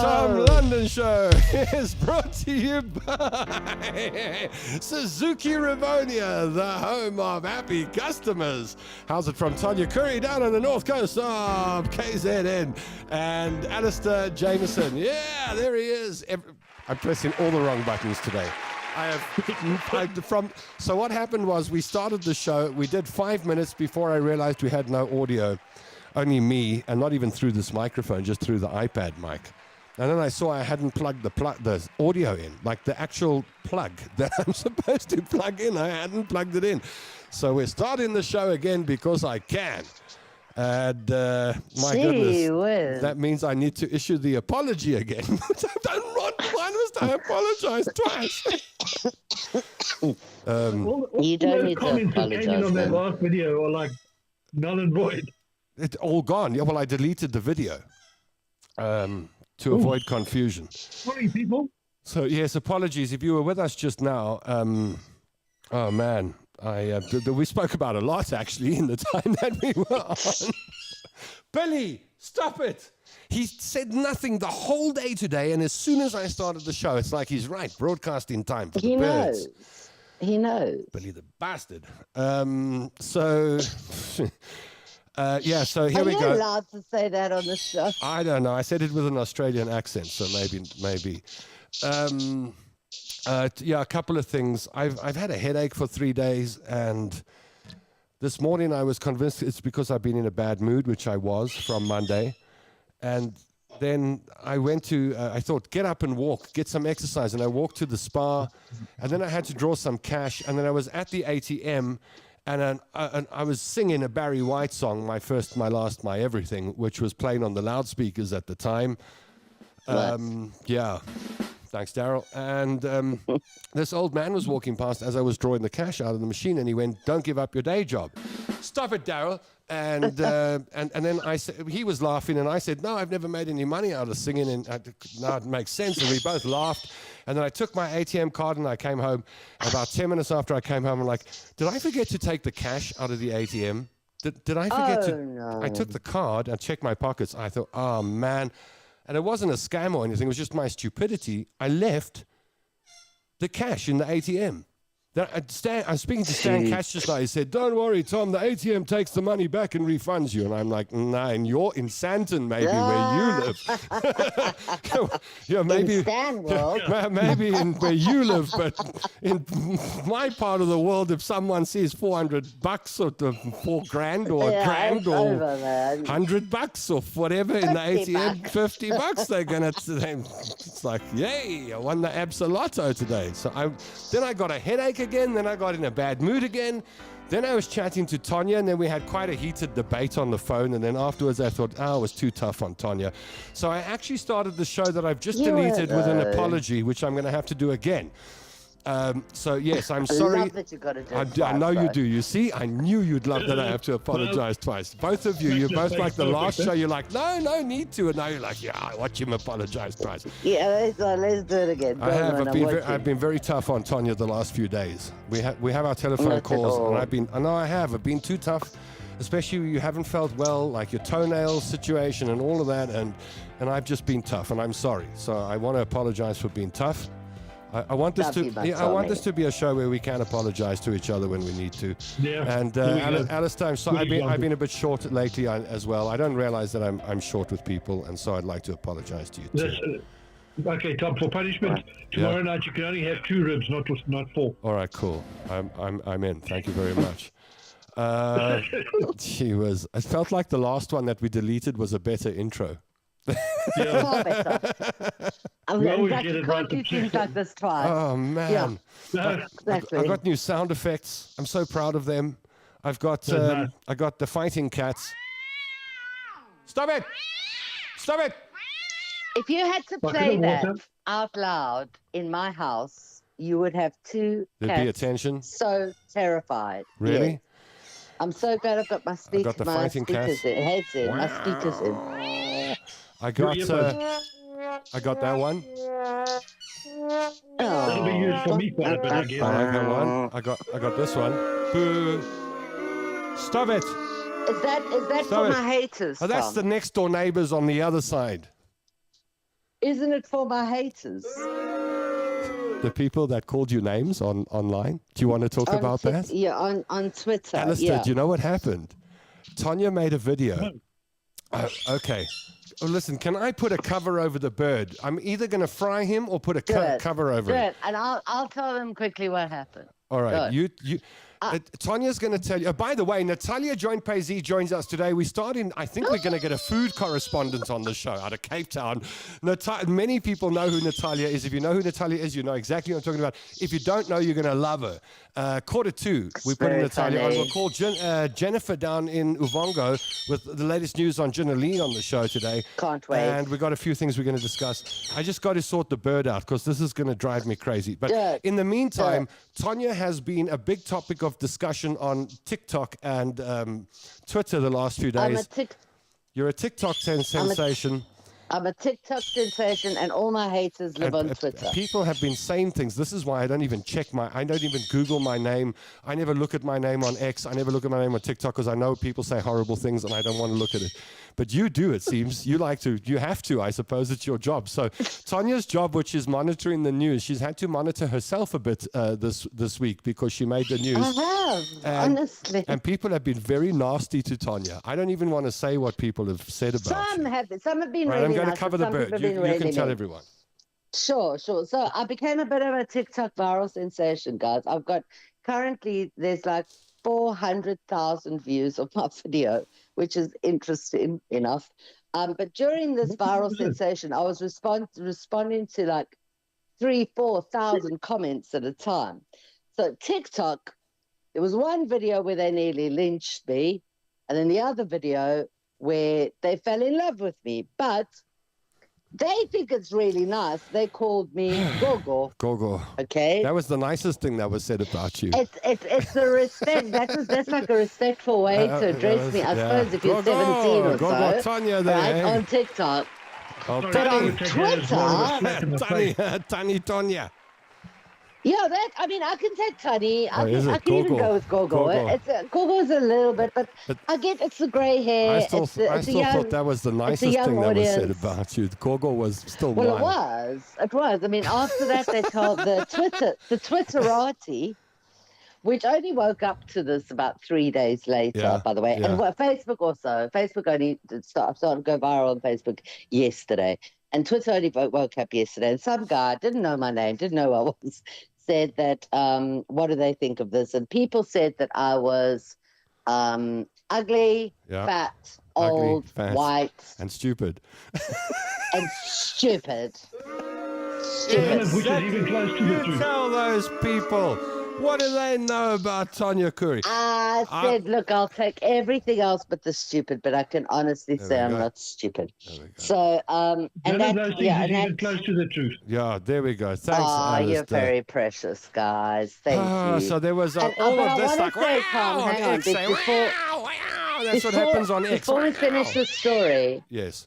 Tom London Show is brought to you by Suzuki Rivonia, the home of happy customers. How's it from Tonya Curry down on the north coast of KZN and Alistair Jameson? Yeah, there he is. I'm pressing all the wrong buttons today. So what happened was we started the show. We did 5 minutes before I realized we had no audio, only me, and not even through this microphone, just through the iPad mic. And then I saw I hadn't plugged the audio in, like the actual plug that I'm supposed to plug in. I hadn't plugged it in. So we're starting the show again because I can. And my goodness, that means I need to issue the apology again. Why must I apologize twice? You don't need to apologize. On that last video are like null and void. It's all gone. Yeah, well, I deleted the video to avoid confusion. Sorry, people. So, yes, apologies. If you were with us just now, oh, man, we spoke about a lot, actually, in the time that we were on. Billy, stop it. He said nothing the whole day today, and as soon as I started the show, it's like he's right, broadcasting time for the birds. He knows. Billy the bastard. So here we go. Are you allowed to say that on the show? I don't know. I said it with an Australian accent, so maybe. A couple of things. I've had a headache for 3 days, and this morning I was convinced it's because I've been in a bad mood, which I was from Monday. And then I went to, I thought, get up and walk, get some exercise. And I walked to the spa, and then I had to draw some cash. And then I was at the ATM, and I was singing a Barry White song, My First, My Last, My Everything, which was playing on the loudspeakers at the time. Yeah. Thanks, Daryl. And this old man was walking past as I was drawing the cash out of the machine, and he went, "Don't give up your day job." Stop it, Daryl. And then I said, he was laughing, and I said, "No, I've never made any money out of singing." And now it makes sense. And we both laughed. And then I took my ATM card and I came home. About 10 minutes after I came home, I'm like, did I forget to take the cash out of the ATM? Did I forget to? No. I took the card and checked my pockets. I thought, oh man. And it wasn't a scam or anything. It was just my stupidity. I left the cash in the ATM. I was speaking to Stan Cash just now. He said, "Don't worry, Tom, the ATM takes the money back and refunds you." And I'm like, "Nah, and you're in Santon, maybe, where you live." Yeah, maybe, in Stanwell. maybe in where you live, but in my part of the world, if someone sees $400 or $4,000 or a grand or $100 or whatever in the ATM, $50, they're gonna. It's like, yay! I won the Absa Lotto today. So then I got a headache again, then I got in a bad mood again. Then I was chatting to Tonya, and then we had quite a heated debate on the phone, and then afterwards I thought, it was too tough on Tonya. So I actually started the show that I've just deleted with an apology, which I'm going to have to do again. So yes, I'm sorry. I love that you got to do it I know twice, you do. You see, I knew you'd love that I have to apologize twice. Both of you, you're both like the last show. You're like, no need to, and now you're like, yeah, I watch him apologize twice. Yeah, let's do it again. I've been very tough on Tonya the last few days. We have our telephone calls, and I've been too tough, especially when you haven't felt well, like your toenail situation and all of that, and I've just been tough, and I'm sorry. So I want to apologize for being tough. I want this to be a show where we can apologize to each other when we need to. Yeah. And Alistair, I'm sorry, I've been a bit short lately as well. I don't realize that I'm short with people, and so I'd like to apologize to you too. Okay, Tom. For punishment, tomorrow night you can only have 2 ribs, not 4. All right, cool. I'm in. Thank you very much. I felt like the last one that we deleted was a better intro. Far better. In fact, you can't do things like this twice. Oh, man. No. Exactly. I've got new sound effects. I'm so proud of them. I've got I got the fighting cats. Stop it! Stop it! If you had to play that out loud in my house, you would have 2 There'd cats be attention. so terrified. Really? Yes. I'm so glad I've got my speakers the fighting cats. my speakers in. I got that one. That'll be used for me quite a bit, I guess. I like that one. I got this one. Boo! Stop it! Is that for my haters? Oh, that's the next door neighbors on the other side. Isn't it for my haters? The people that called you names online. Do you want to talk about that? Yeah, on Twitter. Alistair, yeah. do you know what happened? Tanya made a video. Okay. Oh, listen, can I put a cover over the bird? I'm either going to fry him or put a cover over it. Good. And I'll tell them quickly what happened. All right. Good. Tanya's going to tell you. By the way, Natalia Joint-Payzee joins us today. I think we're going to get a food correspondent on the show out of Cape Town. Many people know who Natalia is. If you know who Natalia is, you know exactly what I'm talking about. If you don't know, you're going to love her. 2:45, we put Natalia on. We'll call Jennifer down in Uvongo with the latest news on Jinaline on the show today. Can't wait. And we've got a few things we're going to discuss. I just got to sort the bird out because this is going to drive me crazy. But in the meantime, Tanya has been a big topic of discussion on TikTok and Twitter the last few days. You're a TikTok sensation. I'm a TikTok sensation, and all my haters live on Twitter. People have been saying things. This is why I don't even Google my name. I never look at my name on X. I never look at my name on TikTok because I know people say horrible things and I don't want to look at it. But you do, it seems. You have to, I suppose it's your job. So Tanya's job, which is monitoring the news, she's had to monitor herself a bit this week because she made the news. I have, honestly. And people have been very nasty to Tanya. I don't even want to say what people have said about her. Some have been right, really I'm going nice, to cover the bird. You can tell everyone. Sure. So I became a bit of a TikTok viral sensation, guys. Currently there's like 400,000 views of my video, which is interesting enough. But during this viral sensation, I was responding to like 3,000-4,000 comments at a time. So TikTok, there was one video where they nearly lynched me, and then the other video where they fell in love with me. But they think it's really nice. They called me Gogo. Gogo. Okay. That was the nicest thing that was said about you. It's a respect. That's like a respectful way to address me. I suppose if you're 17 or Gogo, so, Tanya there, right, eh? on TikTok. Oh, But on Twitter, Tonya. yeah, I can take Tani. I can even Gogo? go with Gogo. Gogo's a little bit, but I get it's the grey hair. I still thought that was the nicest thing that was said about you. Gogo was still mine. Well, it was. I mean, after that, they told the Twitterati, which only woke up to this about 3 days later, by the way. Yeah. And Facebook also. Facebook only started to go viral on Facebook yesterday. And Twitter only woke up yesterday. And some guy, didn't know my name, didn't know who I was, said that, what do they think of this? And people said that I was ugly, fat, old, fat, white. And stupid. And stupid. Which is even close to the truth. Tell those people. What do they know about Tanya Curry? I said, look, I'll take everything else but the stupid, but I can honestly say I'm not stupid. So, and that's even close to the truth. Yeah, there we go. Thanks, Alistair. You're very precious, guys. Thank you. So there was all of this like, wow, on X. That's what happens on X. Before we finish the story. Yes.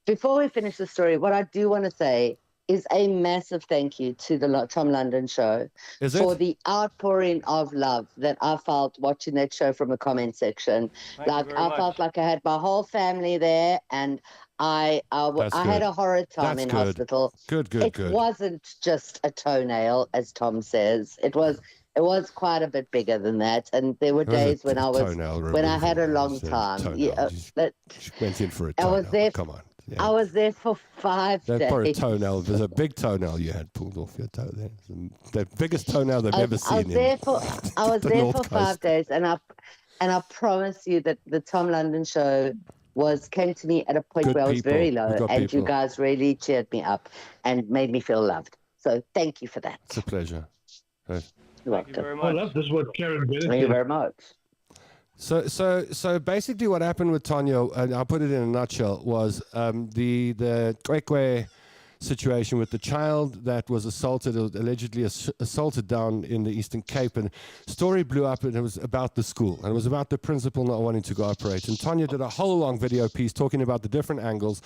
Before we finish the story, what I do want to say is a massive thank you to the Tom London show for the outpouring of love that I felt watching that show from a comment section. I felt like I had my whole family there, and I had a horrid time in hospital. It wasn't just a toenail, as Tom says. It was quite a bit bigger than that, and there were days when I had a long time. Went in for a toenail. I was there. Come on. Yeah. I was there for 5 days. For a toenail, there's a big toenail you had pulled off your toe there. The biggest toenail they've ever seen. I was there for 5 days, and I promise you that the Tom London show came to me at a point where I was very low, and you guys really cheered me up and made me feel loved. So thank you for that. It's a pleasure. You're welcome. Thank you very much. This is what Karen Bennett Thank you very much. So basically what happened with Tanya, and I'll put it in a nutshell, was the Kwekwe situation with the child that was allegedly assaulted down in the Eastern Cape, and story blew up, and it was about the school, and it was about the principal not wanting to cooperate. And Tanya did a whole long video piece talking about the different angles,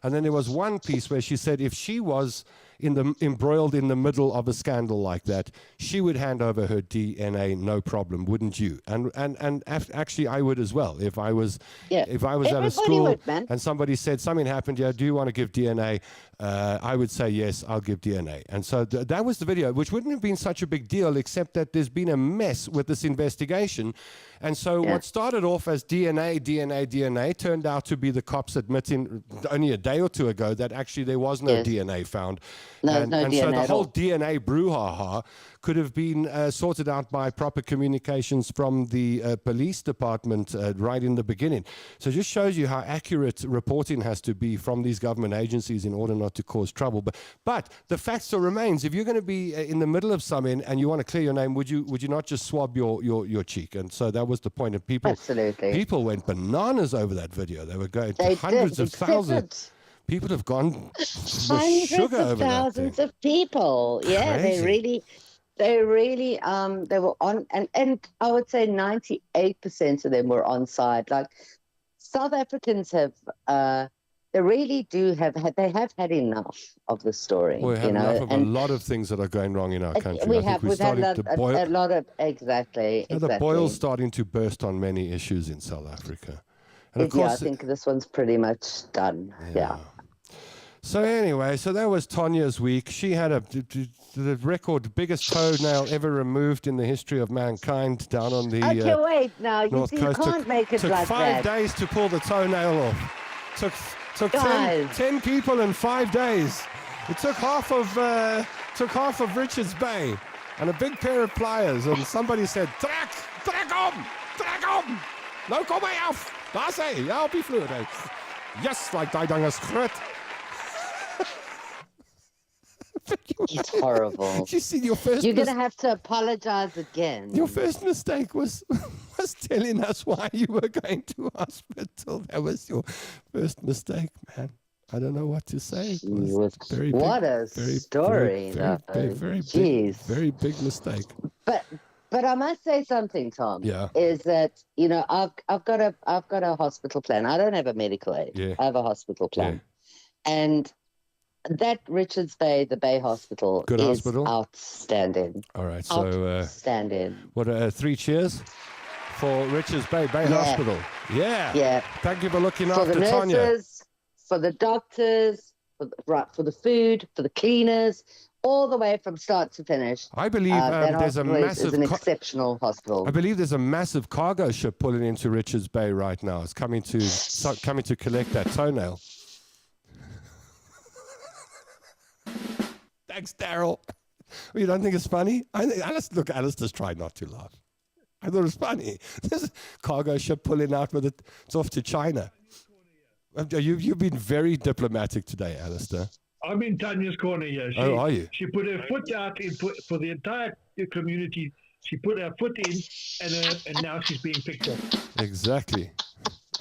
and then there was one piece where she said if she was embroiled in the middle of a scandal like that, she would hand over her DNA, no problem, wouldn't you? And actually, I would as well. If I was at a Everybody school would, man. and somebody said something happened, yeah, do you want to give DNA? I would say yes, I'll give DNA. And so that was the video, which wouldn't have been such a big deal, except that there's been a mess with this investigation. And so what started off as DNA turned out to be the cops admitting only a day or two ago that actually there was no DNA found. No, no and DNA so the at whole all. DNA brouhaha could have been sorted out by proper communications from the police department right in the beginning. So it just shows you how accurate reporting has to be from these government agencies in order not to cause trouble. But the fact still remains, if you're going to be in the middle of something and you want to clear your name, would you not just swab your cheek? And so that was the point. And people went bananas over that video. They were going to hundreds of thousands. People have gone Hundreds sugar of over thousands that of people. Yeah, Crazy. they were on, and I would say 98% of them were on side. Like South Africans have, they really do they have had enough of the story. We have enough of a lot of things that are going wrong in our country. We've had a lot of, exactly. The boil's starting to burst on many issues in South Africa. And of course, I think this one's pretty much done. Yeah. So anyway, so that was Tanya's week. She had the record biggest toenail ever removed in the history of mankind down on the okay, wait now. You Coast. can't make it took like 5 that. days to pull the toenail off. Took 10 people in 5 days. It took half of Richards Bay and a big pair of pliers. And somebody said, "Trek om, nou kom hy af." Daar sê, ja op die vloer. Yes, like daai ding is groot. It's horrible. You see, your first You're going to have to apologize again. Your first mistake was telling us why you were going to hospital. That was your first mistake, man. I don't know what to say. What a story. Very big mistake. But I must say something, Tom. Yeah. Is that, you know, I've got a hospital plan. I don't have a medical aid. Yeah. I have a hospital plan. Yeah. And that Richards Bay, the Bay Hospital, Good is hospital. Outstanding. All right. So outstanding. What 3 cheers for Richards Bay Hospital. Yeah. Yeah. Thank you for looking for after the Tanya. Nurses, for the doctors, for the food, for the cleaners, all the way from start to finish. I believe there's a massive. It's an exceptional hospital. I believe there's a massive cargo ship pulling into Richards Bay right now. It's coming to collect that toenail. Thanks, Daryl. Well, you don't think it's funny? Alice just tried not to laugh. I thought it was funny. There's a cargo ship pulling out with it. It's off to China. You've been very diplomatic today, Alistair. I'm in Tanya's corner here. Are you? She put her foot out for the entire community. She put her foot in, and now she's being picked up. Exactly.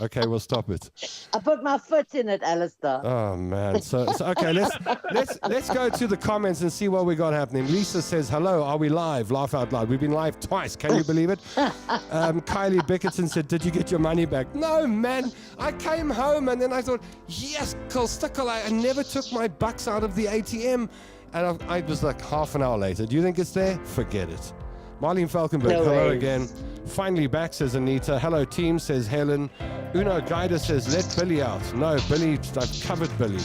Okay, we'll stop it. I put my foot in it, Alistair. Oh man! So okay, let's go to the comments and see what we got happening. Lisa says, "Hello, are we live? Laugh out loud. We've been live twice. Can you believe it?" Kylie Bickerton said, "Did you get your money back?" No, man. I came home and then I thought, yes, stickle. I never took my bucks out of the ATM, and I was like half an hour later. Do you think it's there? Forget it. Marlene Falkenberg, No hello ways. again. Finally back, says Anita. Hello, team, says Helen. Uno Guida says, let Billy out. No, Billy, I've covered Billy.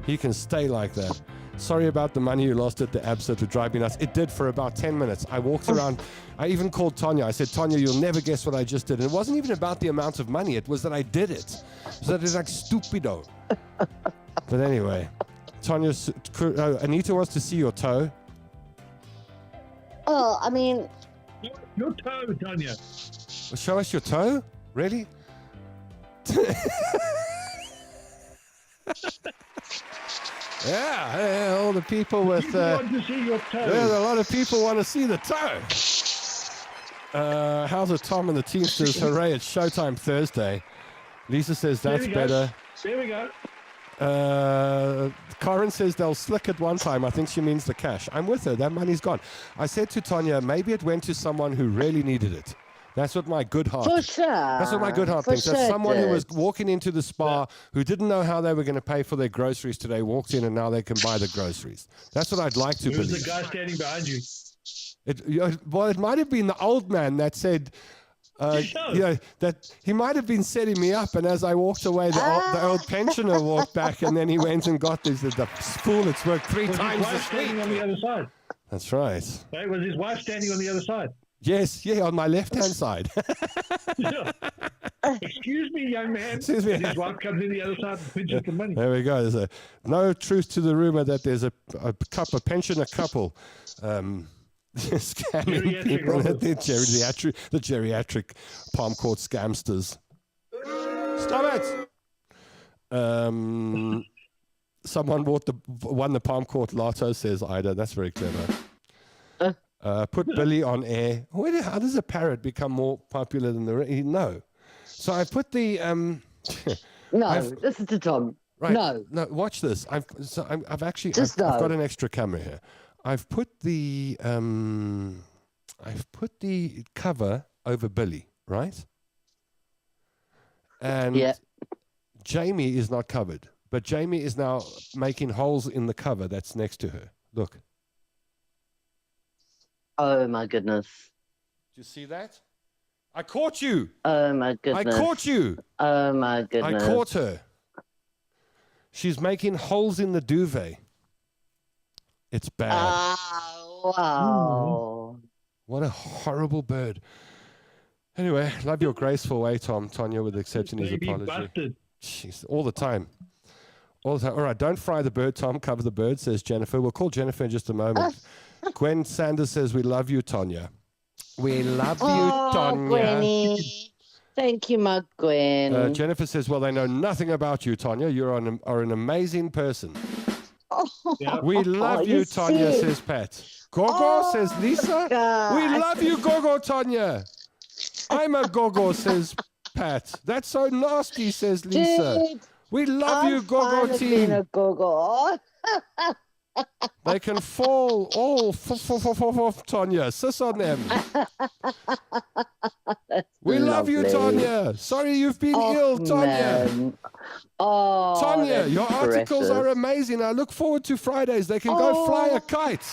He can stay like that. Sorry about the money you lost at the ABSA to drive me nuts. It did for about 10 minutes. I walked around. I even called Tanya. I said, Tanya, you'll never guess what I just did. And it wasn't even about the amount of money. It was that I did it. So that is like stupido. But anyway, Tanya, Anita wants to see your toe. Well, I mean, Your toe, Tanya. Show us your toe? Really? Yeah, all the people with... People want to see your toe. Yeah, a lot of people want to see the toe. How's it, Tom and the Teamsters? Hooray, it's showtime Thursday. Lisa says that's better. There we go. Corin says they'll slick it one time. I think she means the cash. I'm with her. That money's gone. I said to Tanya, maybe it went to someone who really needed it. That's what my good heart. For sure. That's what my good heart For thinks. That's sure it someone who was did. walking into the spa who didn't know how they were going to pay for their groceries today, walked in and now they can buy the groceries. That's what I'd like to Who's the believe. guy standing behind you? Well, it might have been the old man that said, that he might have been setting me up. And as I walked away, the old pensioner walked back and then he went and got the fool that's worked 3 Was his times wife this standing week. on the other side? That's right. Right? Was his wife standing on the other side? Yes, on my left-hand side. Yeah. Excuse me, young man. Excuse me. And his wife comes in the other side and pinches the money. There we go. There's no truth to the rumor that there's a pensioner couple scamming Geriatric people. robbers. The geriatric Palm Court scamsters. Stop it! Someone won the Palm Court Lotto, says Ida. That's very clever. Put Billy on air. How does a parrot become more popular than no? So I put the No, listen to Tom. right. No. Watch this. I've actually Just I've got no. an extra camera here. I've put the cover over Billy, right? And Yeah. Jamie is not covered, but Jamie is now making holes in the cover that's next to her. Look. Oh my goodness. Do you see that? I caught you. Oh my I goodness. caught you. Oh my I goodness. caught her. She's making holes in the duvet. It's bad. Oh, wow. What a horrible bird. Anyway, love your graceful way, Tom. Tanya with accepting his Baby apology. busted. Jeez, all the time. All the time. All right, don't fry the bird, Tom. Cover the bird, says Jennifer. We'll call Jennifer in just a moment. Gwen Sanders says, we love you, Tanya. We love you, Oh, Tanya. Gwenny. Thank you, my Gwen. Jennifer says, well, they know nothing about you, Tanya. You are an amazing person. Yeah. We love you, Tanya, see? says Pat. Gogo, says Lisa. God. We love you, Gogo, Tanya. I'm a Gogo, says Pat. That's so nasty, says Lisa. Dude, We love I'm you, fine Gogo with being team. a Gogo. They can fall all Tanya. Sis on them. We love you, lovely. Tanya. Sorry you've been Oh, ill, Tanya. man. Oh, Tanya, that's your articles are precious. amazing. I look forward to Fridays. They can go fly a Oh. kite.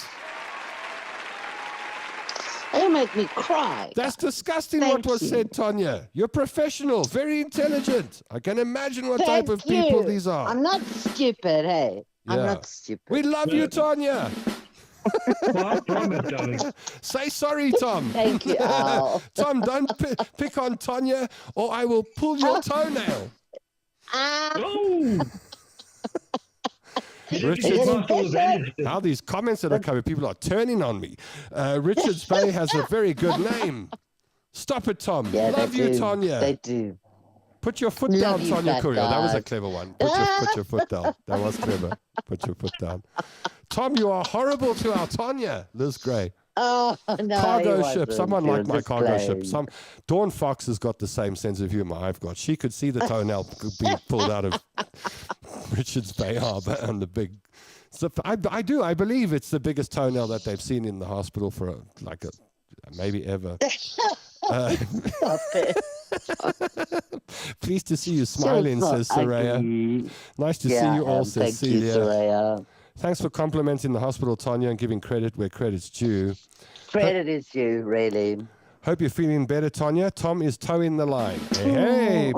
They make me cry. That's disgusting Thank what was you. said, Tanya. You're professional, very intelligent. I can imagine what Thank type of people you. these are. I'm not stupid, hey. I'm Yeah. not stupid. We love you, Tanya. Well, I promise, darling. Say sorry, Tom. Thank you, Al. Tom, don't pick on Tanya or I will pull your toenail. Ah, Oh! Richard, Richard- how these comments that are coming, people are turning on me. Richards Bay has a very good name. Stop it, Tom. yeah, Love they you, do. Tanya. They do. Put your foot Love down, you, Tanya fat Courier. That was a dog. clever one. Put your foot down. That was clever. Put your foot down. Tom, you are horrible to our Tanya. Liz Gray. Oh, no. Cargo he ship. wasn't. Someone He like was my just cargo ship. playing. Dawn Fox has got the same sense of humor I've got. She could see the toenail being pulled out of Richards Bay Harbor and the big. So I do. I believe it's the biggest toenail that they've seen in the hospital for maybe ever. Stop it. Pleased to see you smiling, So says Soraya. ugly. Nice to see Yeah, you all, says thank you, Celia. Soraya. Thanks for complimenting the hospital, Tanya, and giving credit where credit's due. Credit is you, really. Hope you're feeling better, Tanya. Tom is toeing the line. Hey,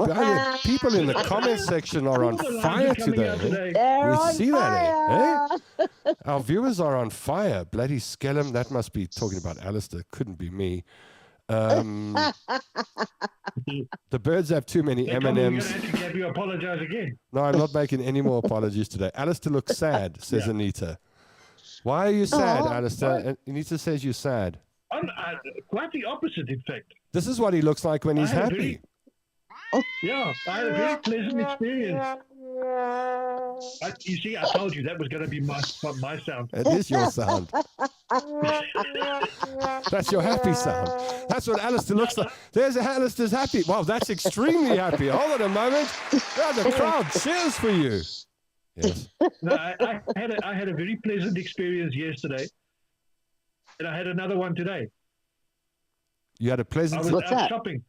people in the comment section are on All the lines fire are coming out today. They're We on see that, fire. Our viewers are on fire. Bloody Skellum. That must be talking about Alistair. Couldn't be me. The birds have too many They're going M&Ms. to have to have you apologize again. No, I'm not making any more apologies today. Alistair looks sad, says Yeah. Anita. Why are you sad, Oh, Alistair? Anita says you're sad. I'm quite the opposite, in fact. This is what he looks like when he's I had a happy. Yeah, I had a very pleasant experience. You see, I told you that was going to be my sound. It is your sound. That's your happy sound. That's what Alistair looks like. There's Alistair's happy. Wow, that's extremely happy. Hold on a moment. Yeah, the crowd cheers for you. Yes. No, I had a very pleasant experience yesterday, and I had another one today. You had a I pleasant. was What's out that? shopping.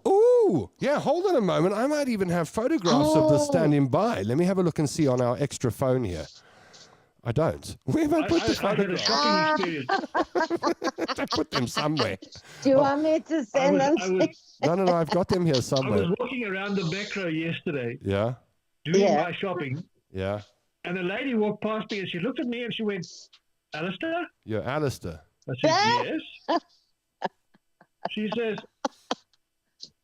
Ooh, yeah. Hold on a moment. I might even have photographs of this Oh. standing by. Let me have a look and see on our extra phone here. I don't. Where have I put the I had a photographs? shopping experience. I put them somewhere. Do you want me to I send was, them? I, was, No. I've got them here I somewhere. was walking around the Metro yesterday Yeah, doing Yeah. my shopping, yeah. and a lady walked past me and she looked at me and she went, Alistair? You're Alistair. I said, yes. She says,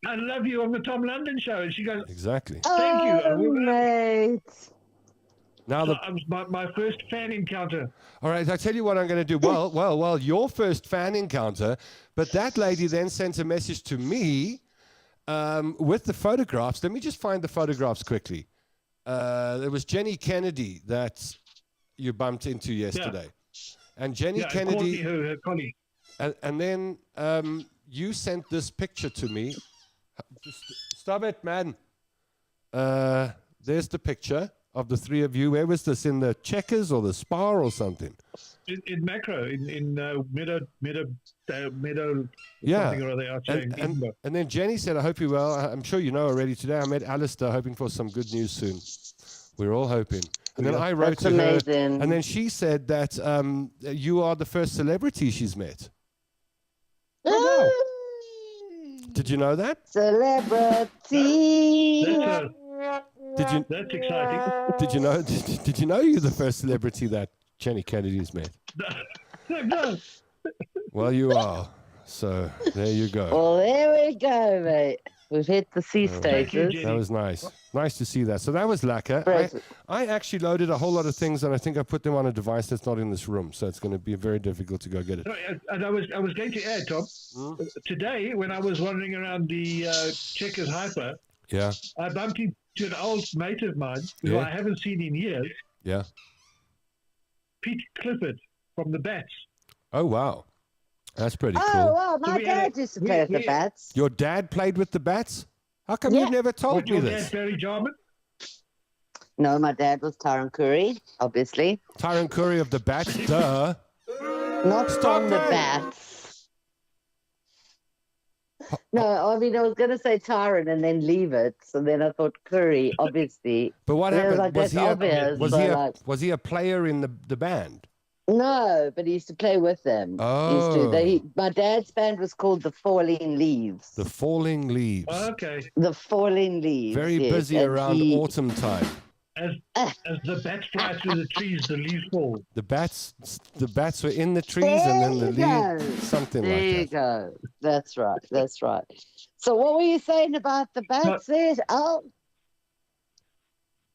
I love you on the Tom London show. And she goes, Exactly. Thank you. Oh, mate. Now so the I was my first fan encounter. All right, I tell you what I'm going to do. Well, your first fan encounter, but that lady then sent a message to me with the photographs. Let me just find the photographs quickly. There was Jenny Kennedy that you bumped into yesterday. And Jenny Yeah, and Courtney, Kennedy, her colleague. and then you sent this picture to me. Just stop it, man. There's the picture of the three of you. Where was this? In the Checkers or the Spa or something? In Macro, in Meadow, Yeah. something or other outside in Edinburgh. And then Jenny said, I hope you're well. I'm sure you know already today. I met Alistair, hoping for some good news soon. We're all hoping. And then I wrote That's to her. amazing. And then she said that you are the first celebrity she's met. Did you know that? Celebrity. That's exciting. Did you know? Did you know you're the first celebrity that Jenny Kennedy's met? No. Well, you are. So there you go. Well, there we go, mate. We've hit the sea Thank you, stages. Jenny. That was nice. Nice to see that. So that was lacquer. Present. I actually loaded a whole lot of things, and I think I put them on a device that's not in this room. So it's going to be very difficult to go get it. And I was going to add, Tom, today when I was wandering around the Checkers Hyper, Yeah, I bumped into an old mate of mine who Yeah. I haven't seen in years, yeah. Pete Clifford from the Bats. Oh, wow. That's pretty Oh, cool. wow. My we had dad a- used to play with the we- bats. Your dad played with the Bats? How come Yeah. you never told With me your this? dad, Barry Jarman. No, my dad was Taran Curry, obviously. Tyron Curry of the Bats, duh. Not Stop from the it. bats. No, I mean, I was going to say Tyron and then leave it. So then I thought Curry, obviously. But what And I was happened? like, Was that's he, obvious. was, so he a, like, was he a player in the band? no, but he used to play with them. He used to, my dad's band was called The Falling Leaves. The Falling Leaves. Okay. The Falling Leaves. Very yes, busy and around he- autumn time. As the bats fly through the trees, the leaves fall. The bats were in the trees, and then the There you go. leaves, something There you like that. go. That's right. That's right. So what were you saying about the bats there? Oh,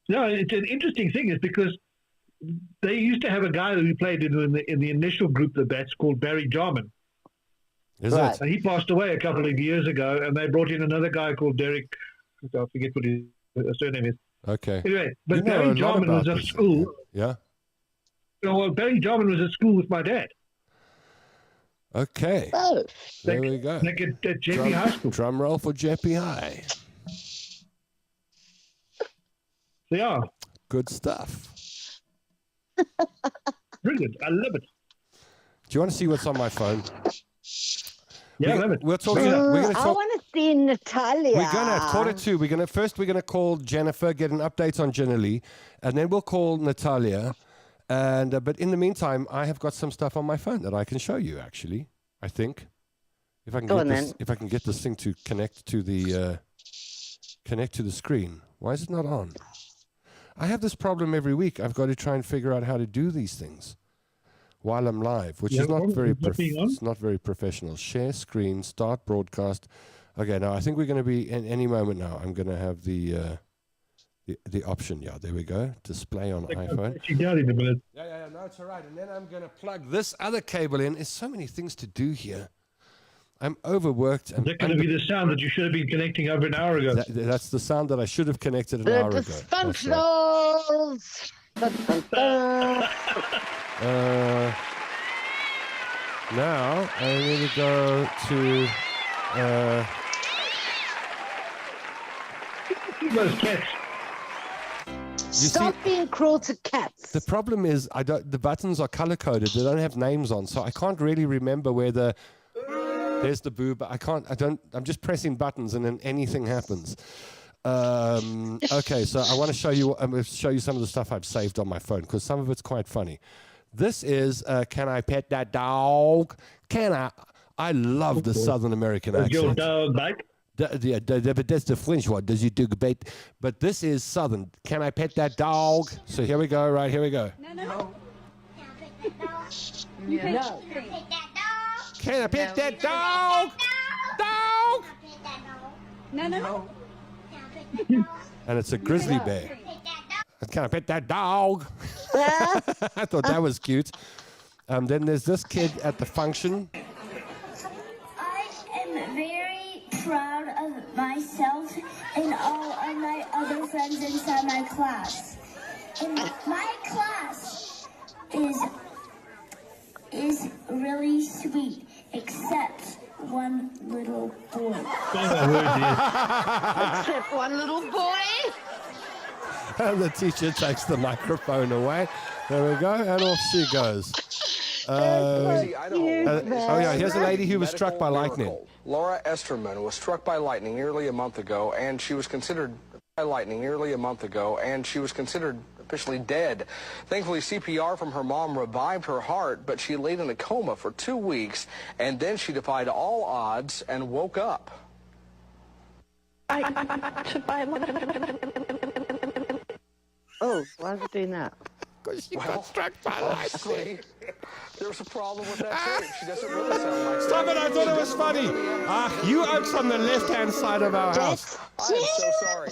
No, it's an interesting thing is because they used to have a guy who played in the initial group, the Bats, called Barry Jarman. Is Right. it? And he passed away a couple of years ago, and they brought in another guy called Derek. I forget what his surname is. Okay. Anyway, but You know a Barry lot Jarman was about at this. school. Yeah. Well, Barry Jarman was at school with my dad, Okay. oh. There we go. like at JP High School. Drum roll for Jeppy High. Yeah, Good stuff. brilliant. I love it. Do you want to see what's on my phone? Yeah, I love it. We're talking. Yeah. We're going to I talk. want to see Natalia. We're going to quarter two. We're going to call Jennifer, get an update on Jenna Lee, and then we'll call Natalia. And but in the meantime, I have got some stuff on my phone that I can show you. Actually, I think if I can Go get on, this, then. if I can get this thing to connect to the screen. Why is it not on? I have this problem every week. I've got to try and figure out how to do these things while I'm live, which Yeah, is not well, very it's not being on. it's not very professional. Share screen, start broadcast. Okay, now I think we're going to be in any moment now. I'm going to have the option. Yeah, there we go. Display on iPhone. Actually, down in a minute. Yeah. No, it's all right. And then I'm going to plug this other cable in. There's so many things to do here. I'm overworked. Is that going to be the sound that you should have been connecting over an hour ago? That's the sound that I should have connected an The hour ago. That's right. dysfunctionals. Dun, dun, dun. Now I need to go to. Those cats. Stop being cruel to cats. The problem is the buttons are color coded. They don't have names on, so I can't really remember where the There's the boo, but I'm just pressing buttons and then anything happens. Okay, so I want to show you, I'm going to show you some of the stuff I've saved on my phone because some of it's quite funny. This is, can I pet that dog? I love the Southern American Is your accent. dog back? But that's the French one. Does you do bait? But this is Southern. Can I pet that dog? So here we go. Right, here we go. No. No. Can I pet that dog? Dog! No. And it's a grizzly bear. Can I pet that dog? I thought that was cute. Then there's this kid at the function. I am very proud of myself and all of my other friends inside my class. And my class is really sweet, except one little boy. Except one little boy. And the teacher takes the microphone away. There we go. And off she goes. Oh, yeah. Here's a lady who was struck by lightning. Laura Esterman was struck by lightning nearly a month ago, and she was considered officially dead. Thankfully, CPR from her mom revived her heart, but she laid in a coma for 2 weeks, and then she defied all odds and woke up. Oh, why is it doing that? Because she got struck by lightning. Obviously, there's a problem with that tape. She doesn't really sound like Stop it, I thought it was funny. You oaks on the left-hand side of our house. I'm so sorry.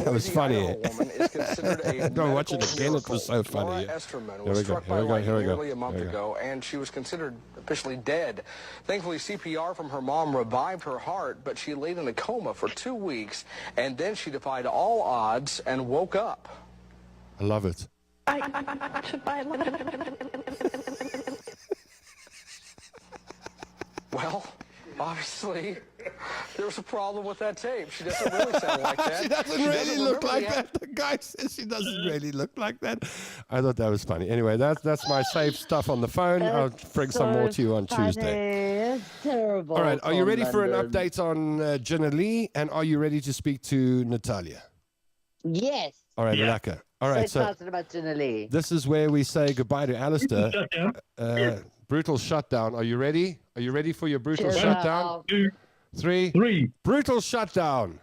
That was funny. Woman is considered a Don't watch it again, it was so Laura funny. Esterman Here was we go, struck here by we go, lightning here we go, nearly a month here we go. ago, and she was considered officially dead. Thankfully, CPR from her mom revived her heart, but she laid in a coma for 2 weeks, and then she defied all odds and woke up. I love it. Well, obviously, there's a problem with that tape. She doesn't really sound like that. She doesn't really look remember like the that. The guy says she doesn't really look like that. I thought that was funny. Anyway, that's my saved stuff on the phone. I'll bring some more to you on Tuesday. It's terrible. All right, are you ready for an London. update on Jenna Lee? And are you ready to speak to Natalia? Yes. All right, Yeah. Alaka. All right, so so excited about Jenna Lee. this is where we say goodbye to Alistair. Shut down. Brutal shutdown. Are you ready? Are you ready for your brutal Chill shutdown? out. 2, 3. 3. Brutal shutdown.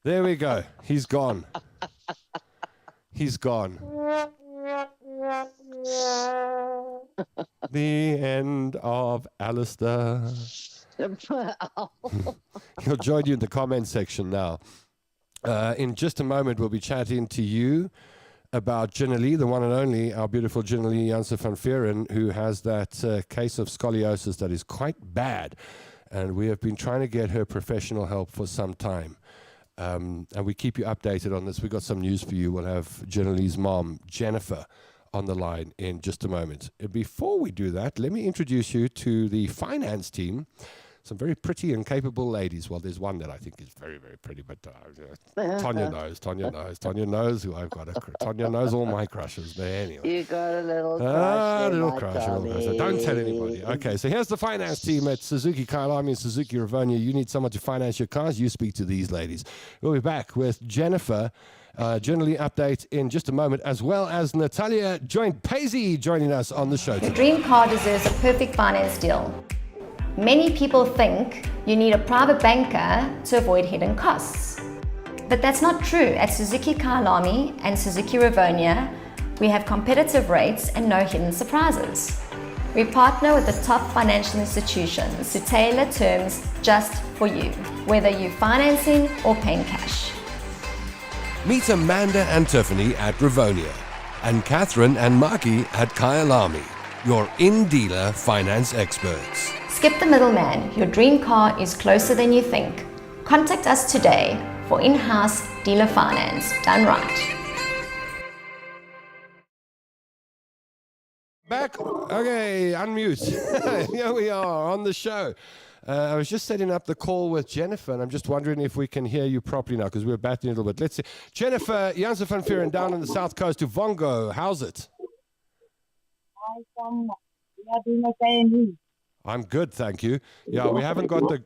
There we go. He's gone. He's gone. The end of Alistair. He'll join you in the comment section now. In just a moment, we'll be chatting to you about Jenna Lee, the one and only, our beautiful Jenna Lee Janse van Vieren, who has that case of scoliosis that is quite bad. And we have been trying to get her professional help for some time. And we keep you updated on this. We've got some news for you. We'll have Jenna Lee's mom, Jennifer, on the line in just a moment. Before we do that, let me introduce you to the finance team. Some very pretty and capable ladies. Well, there's one that I think is very, very pretty, but Tonya knows who I've got. Tonya knows all my crushes, but anyway. You got a little crush. there, Little my crush, little crush. darling. Don't tell anybody. Okay, so here's the finance team at Suzuki Kyalami and Suzuki Ravonia. You need someone to finance your cars, you speak to these ladies. We'll be back with Jennifer, generally update in just a moment, as well as Natalia Paisley joining us on the show Your today. dream car deserves a perfect finance deal. Many people think you need a private banker to avoid hidden costs. But that's not true. At Suzuki Kyalami and Suzuki Ravonia, we have competitive rates and no hidden surprises. We partner with the top financial institutions to tailor terms just for you, whether you're financing or paying cash. Meet Amanda and Tiffany at Ravonia, and Catherine and Maki at Kyalami, your in-dealer finance experts. Skip the middleman. Your dream car is closer than you think. Contact us today for in-house dealer finance done right. Back. Okay, unmute. Here we are on the show. I was just setting up the call with Jennifer, and I'm just wondering if we can hear you properly now, because we're battling a little bit. Let's see. Jennifer, Janse van Vieren down on the south coast of Vongo. How's it? I'm good, thank you. Yeah, we haven't got the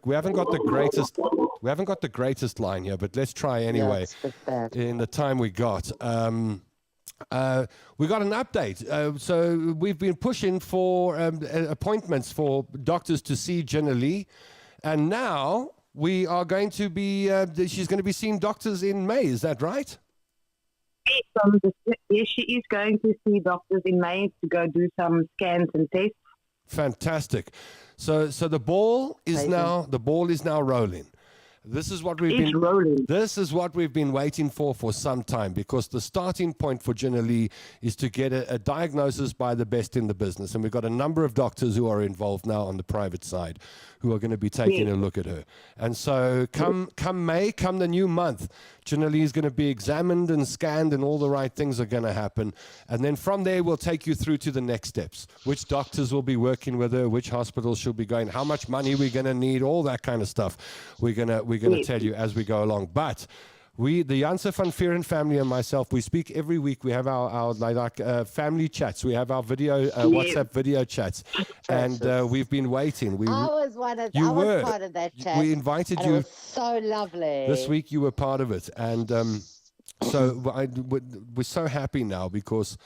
greatest line here, but let's try anyway. Yeah, it's a bit bad. In the time we got. We got an update. So we've been pushing for appointments for doctors to see Jenna Lee, and now we are going to be. She's going to be seeing doctors in May. Is that right? Yes, she is going to see doctors in May to go do some scans and tests. Fantastic. So the ball is now rolling. This is what we've been waiting for some time, because the starting point for Jenna Lee is to get a diagnosis by the best in the business. And we've got a number of doctors who are involved now on the private side who are going to be taking a look at her. And so come May, come the new month, Jenna Lee is going to be examined and scanned, and all the right things are going to happen. And then from there, we'll take you through to the next steps. Which doctors will be working with her, which hospitals she'll be going, how much money we're going to need, all that kind of stuff. We're going to tell you as we go along. But the Janse van Vuuren family and myself, we speak every week. We have our family chats. We have our video WhatsApp video chats, and we've been waiting. I was part of that chat. We invited and you. It was so lovely. This week you were part of it, and so we're so happy now, because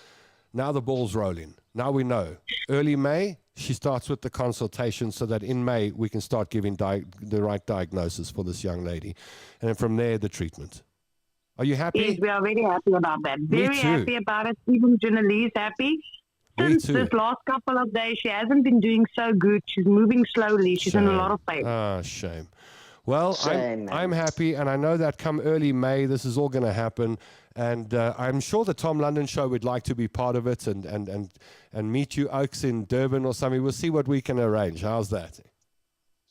now the ball's rolling. Now we know. Early May, she starts with the consultation, so that in May we can start giving the right diagnosis for this young lady. And then from there, the treatment. Are you happy? Yes, we are very happy about that. Very happy about it. Even Jenna Lee is happy. Since this last couple of days, she hasn't been doing so good. She's moving slowly. She's in a lot of pain. Ah, shame. Well, I'm happy, and I know that come early May, this is all going to happen. And I'm sure the Tom London Show would like to be part of it and meet you, Oaks, in Durban or something. We'll see what we can arrange. How's that?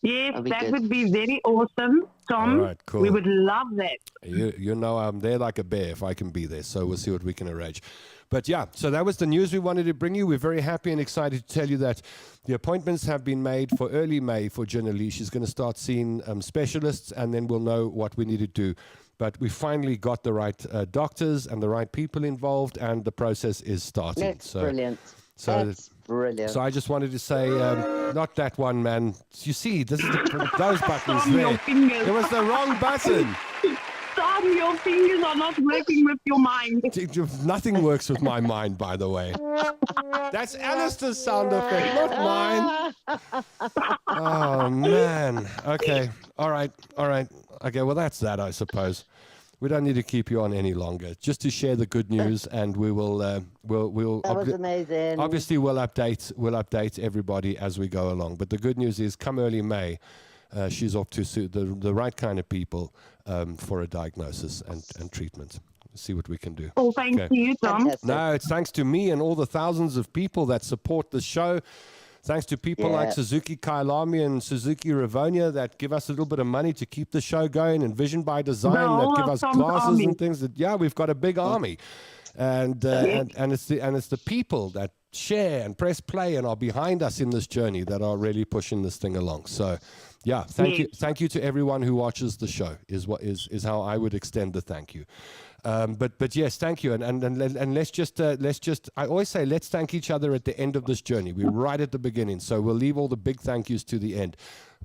Yes, that would be very awesome, Tom. All right, cool. We would love that. You know I'm there like a bear if I can be there. So we'll see what we can arrange. But yeah, so that was the news we wanted to bring you. We're very happy and excited to tell you that the appointments have been made for early May for Jenna Lee. She's going to start seeing specialists, and then we'll know what we need to do. But we finally got the right doctors and the right people involved, and the process is starting. That's brilliant. That's brilliant. So I just wanted to say, not that one, man. You see, this is those buttons there. It was the wrong button. Tom, your fingers are not working with your mind. Nothing works with my mind, by the way. That's Alistair's sound effect, not mine. Oh, man. Okay. All right. Okay, well, that's that, I suppose. We don't need to keep you on any longer. Just to share the good news, and we will. That was amazing. Obviously, we'll update everybody as we go along. But the good news is, come early May, she's off to the right kind of people for a diagnosis and treatment. See what we can do. Oh, thanks to you, Tom. Fantastic. No, it's thanks to me and all the thousands of people that support the show. Thanks to people like Suzuki Kailami and Suzuki Ravonia that give us a little bit of money to keep the show going, and Vision by Design that give us glasses and things. We've got a big army, and it's the people that share and press play and are behind us in this journey that are really pushing this thing along. So, thank you to everyone who watches the show. Is how I would extend the thank you. But yes, thank you, and let's just I always say let's thank each other at the end of this journey. We're right at the beginning, so we'll leave all the big thank yous to the end.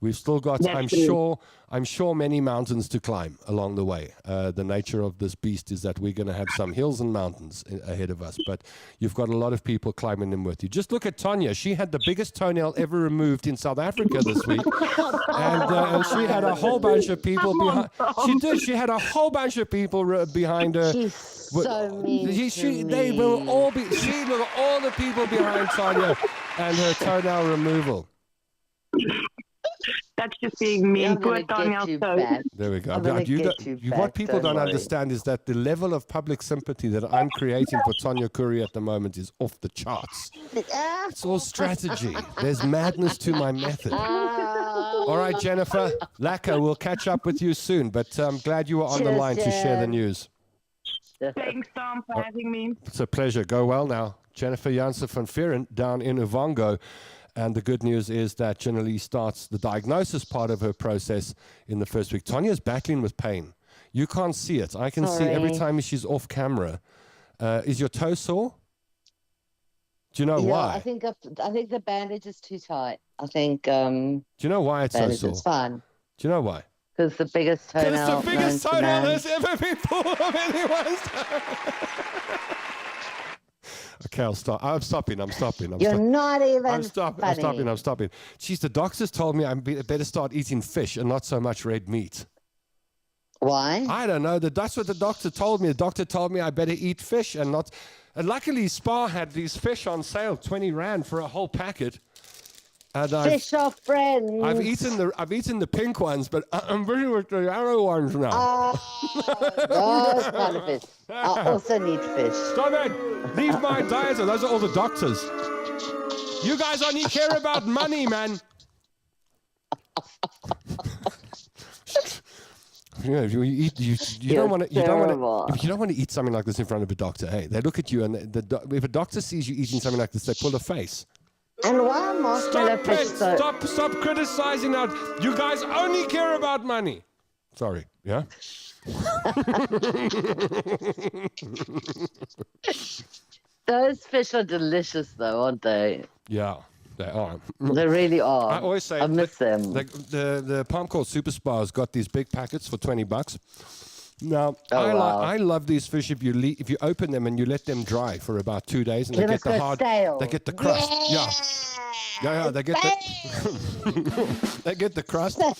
We've still got, I'm sure, many mountains to climb along the way. The nature of this beast is that we're going to have some hills and mountains ahead of us, but you've got a lot of people climbing them with you. Just look at Tonya. She had the biggest toenail ever removed in South Africa this week, and she had a whole bunch of people behind. She did. She had a whole bunch of people behind her. She's so mean. She will all the people behind Tonya and her toenail removal. That's just being mean. Poor Tonya. There we go. What people don't understand is that the level of public sympathy that I'm creating for Tonya Curry at the moment is off the charts. It's all strategy. There's madness to my method. All right, Jennifer, Lacquer, we'll catch up with you soon, but I'm glad you were on the line to share the news. Thanks, Tom, for having me. It's a pleasure. Go well now. Jennifer Janse van Vuuren down in Uvongo. And the good news is that Jenna Lee starts the diagnosis part of her process in the first week. Tonya's battling with pain. You can't see it. I can see every time she's off camera. Is your toe sore? Do you know why? I think the bandage is too tight. I think Do you know why it's so that is, sore? it's fine. Do you know why? Because the biggest toenail. It's the biggest known to toenail man. there's ever been pulled of anyone's toe. Okay, I'll stop. I'm stopping. You're stopping. not even I'm stopping. funny. I'm stopping. Jeez, the doctors told me I better start eating fish and not so much red meat. Why? I don't know. That's what the doctor told me. The doctor told me I better eat fish and not. And luckily, Spar had these fish on sale, 20 rand for a whole packet. And Fish are friends. I've eaten the pink ones, but I'm busy with the yellow ones now. Those kind of fish. I also need fish. Stop it! Leave my diet. Those are all the doctors. You guys only care about money, man. Yeah, if you don't want to eat something like this in front of a doctor. Hey, they look at you, and if a doctor sees you eating something like this, they pull a face. And why are marshmallow Stop fish it! so... Stop criticizing us. You guys only care about money. Sorry. Yeah. Those fish are delicious, though, aren't they? Yeah, they are. They really are. I always say I miss them. The Palm Court Super Spar's got these big packets for $20. Now, wow. I love these fish if you open them and you let them dry for about 2 days and Let they it get the go hard, stale. they get the crust. Yeah. They get they get the crust. But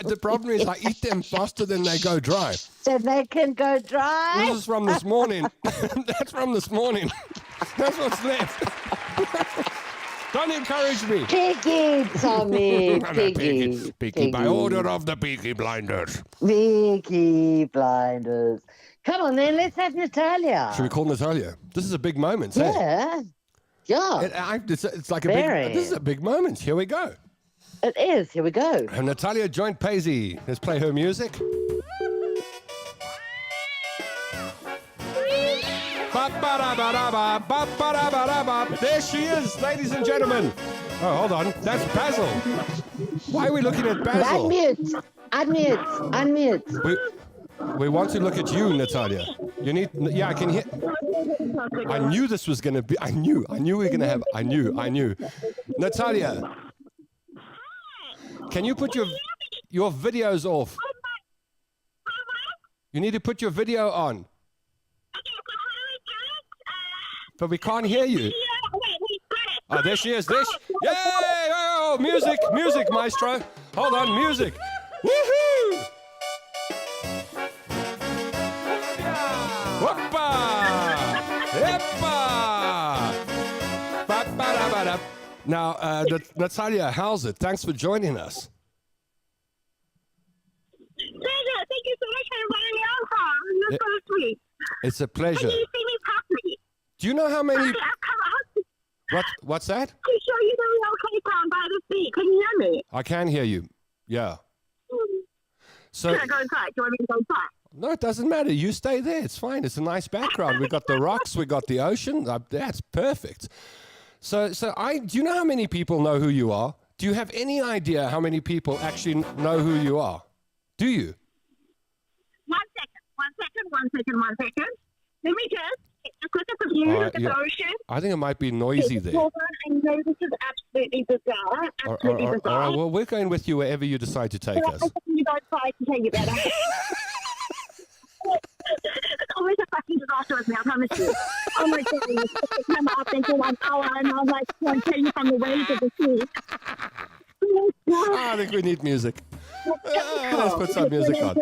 the problem is I eat them faster than they go dry. So they can go dry? This is from this morning. That's from this morning. That's what's left. Don't encourage me. Piggy, Tommy. Piggy. Piggy by order of the Peaky Blinders. Peaky Blinders. Come on, then, let's have Natalia. Should we call Natalia? This is a big moment. Hey? Yeah. Yeah. It's like a Very. big. This is a big moment. Here we go. It is. Here we go. And Natalia joined Paisley. Let's play her music. There she is, ladies and gentlemen. Oh, hold on. That's Basil. Why are we looking at Basil? Unmute. We want to look at you, Natalia. You need. Yeah, I can hear. I knew this was going to be. I knew we were going to have. I knew. Natalia, can you put your videos off? You need to put your video on. But we can't hear you. Oh, there she is. Yay! Oh, music, maestro. Hold on, music. Woohoo! Whoppa! Heppa! Ba-ba-da-ba-da. Now, Natalia, how's it? Thanks for joining us. Pleasure. Thank you so much for inviting me over. You're so sweet. It's a Can pleasure. you see me properly? Do you know how many? I've come out What's that? to show you the real Cape Town by the sea. Can you hear me? I can hear you. Yeah. So Should I go inside? Do you want me to go inside? no, it doesn't matter. You stay there. It's fine. It's a nice background. We got the rocks. We got the ocean. That's perfect. So do you know how many people know who you are? Do you have any idea how many people actually know who you are? Do you? 1 second. Let me just look at the view, look at the ocean. I think it might be noisy there. Hold on, I know this is absolutely bizarre. Absolutely All bizarre. right, well, we're going with you wherever you decide to take us. You don't try to take it better. It's always a fucking disaster with me, I promise you. Oh my god, I came out there for 1 hour and I was like, trying to tell you from the waves of the sea. I think we need music. Let's put some music on.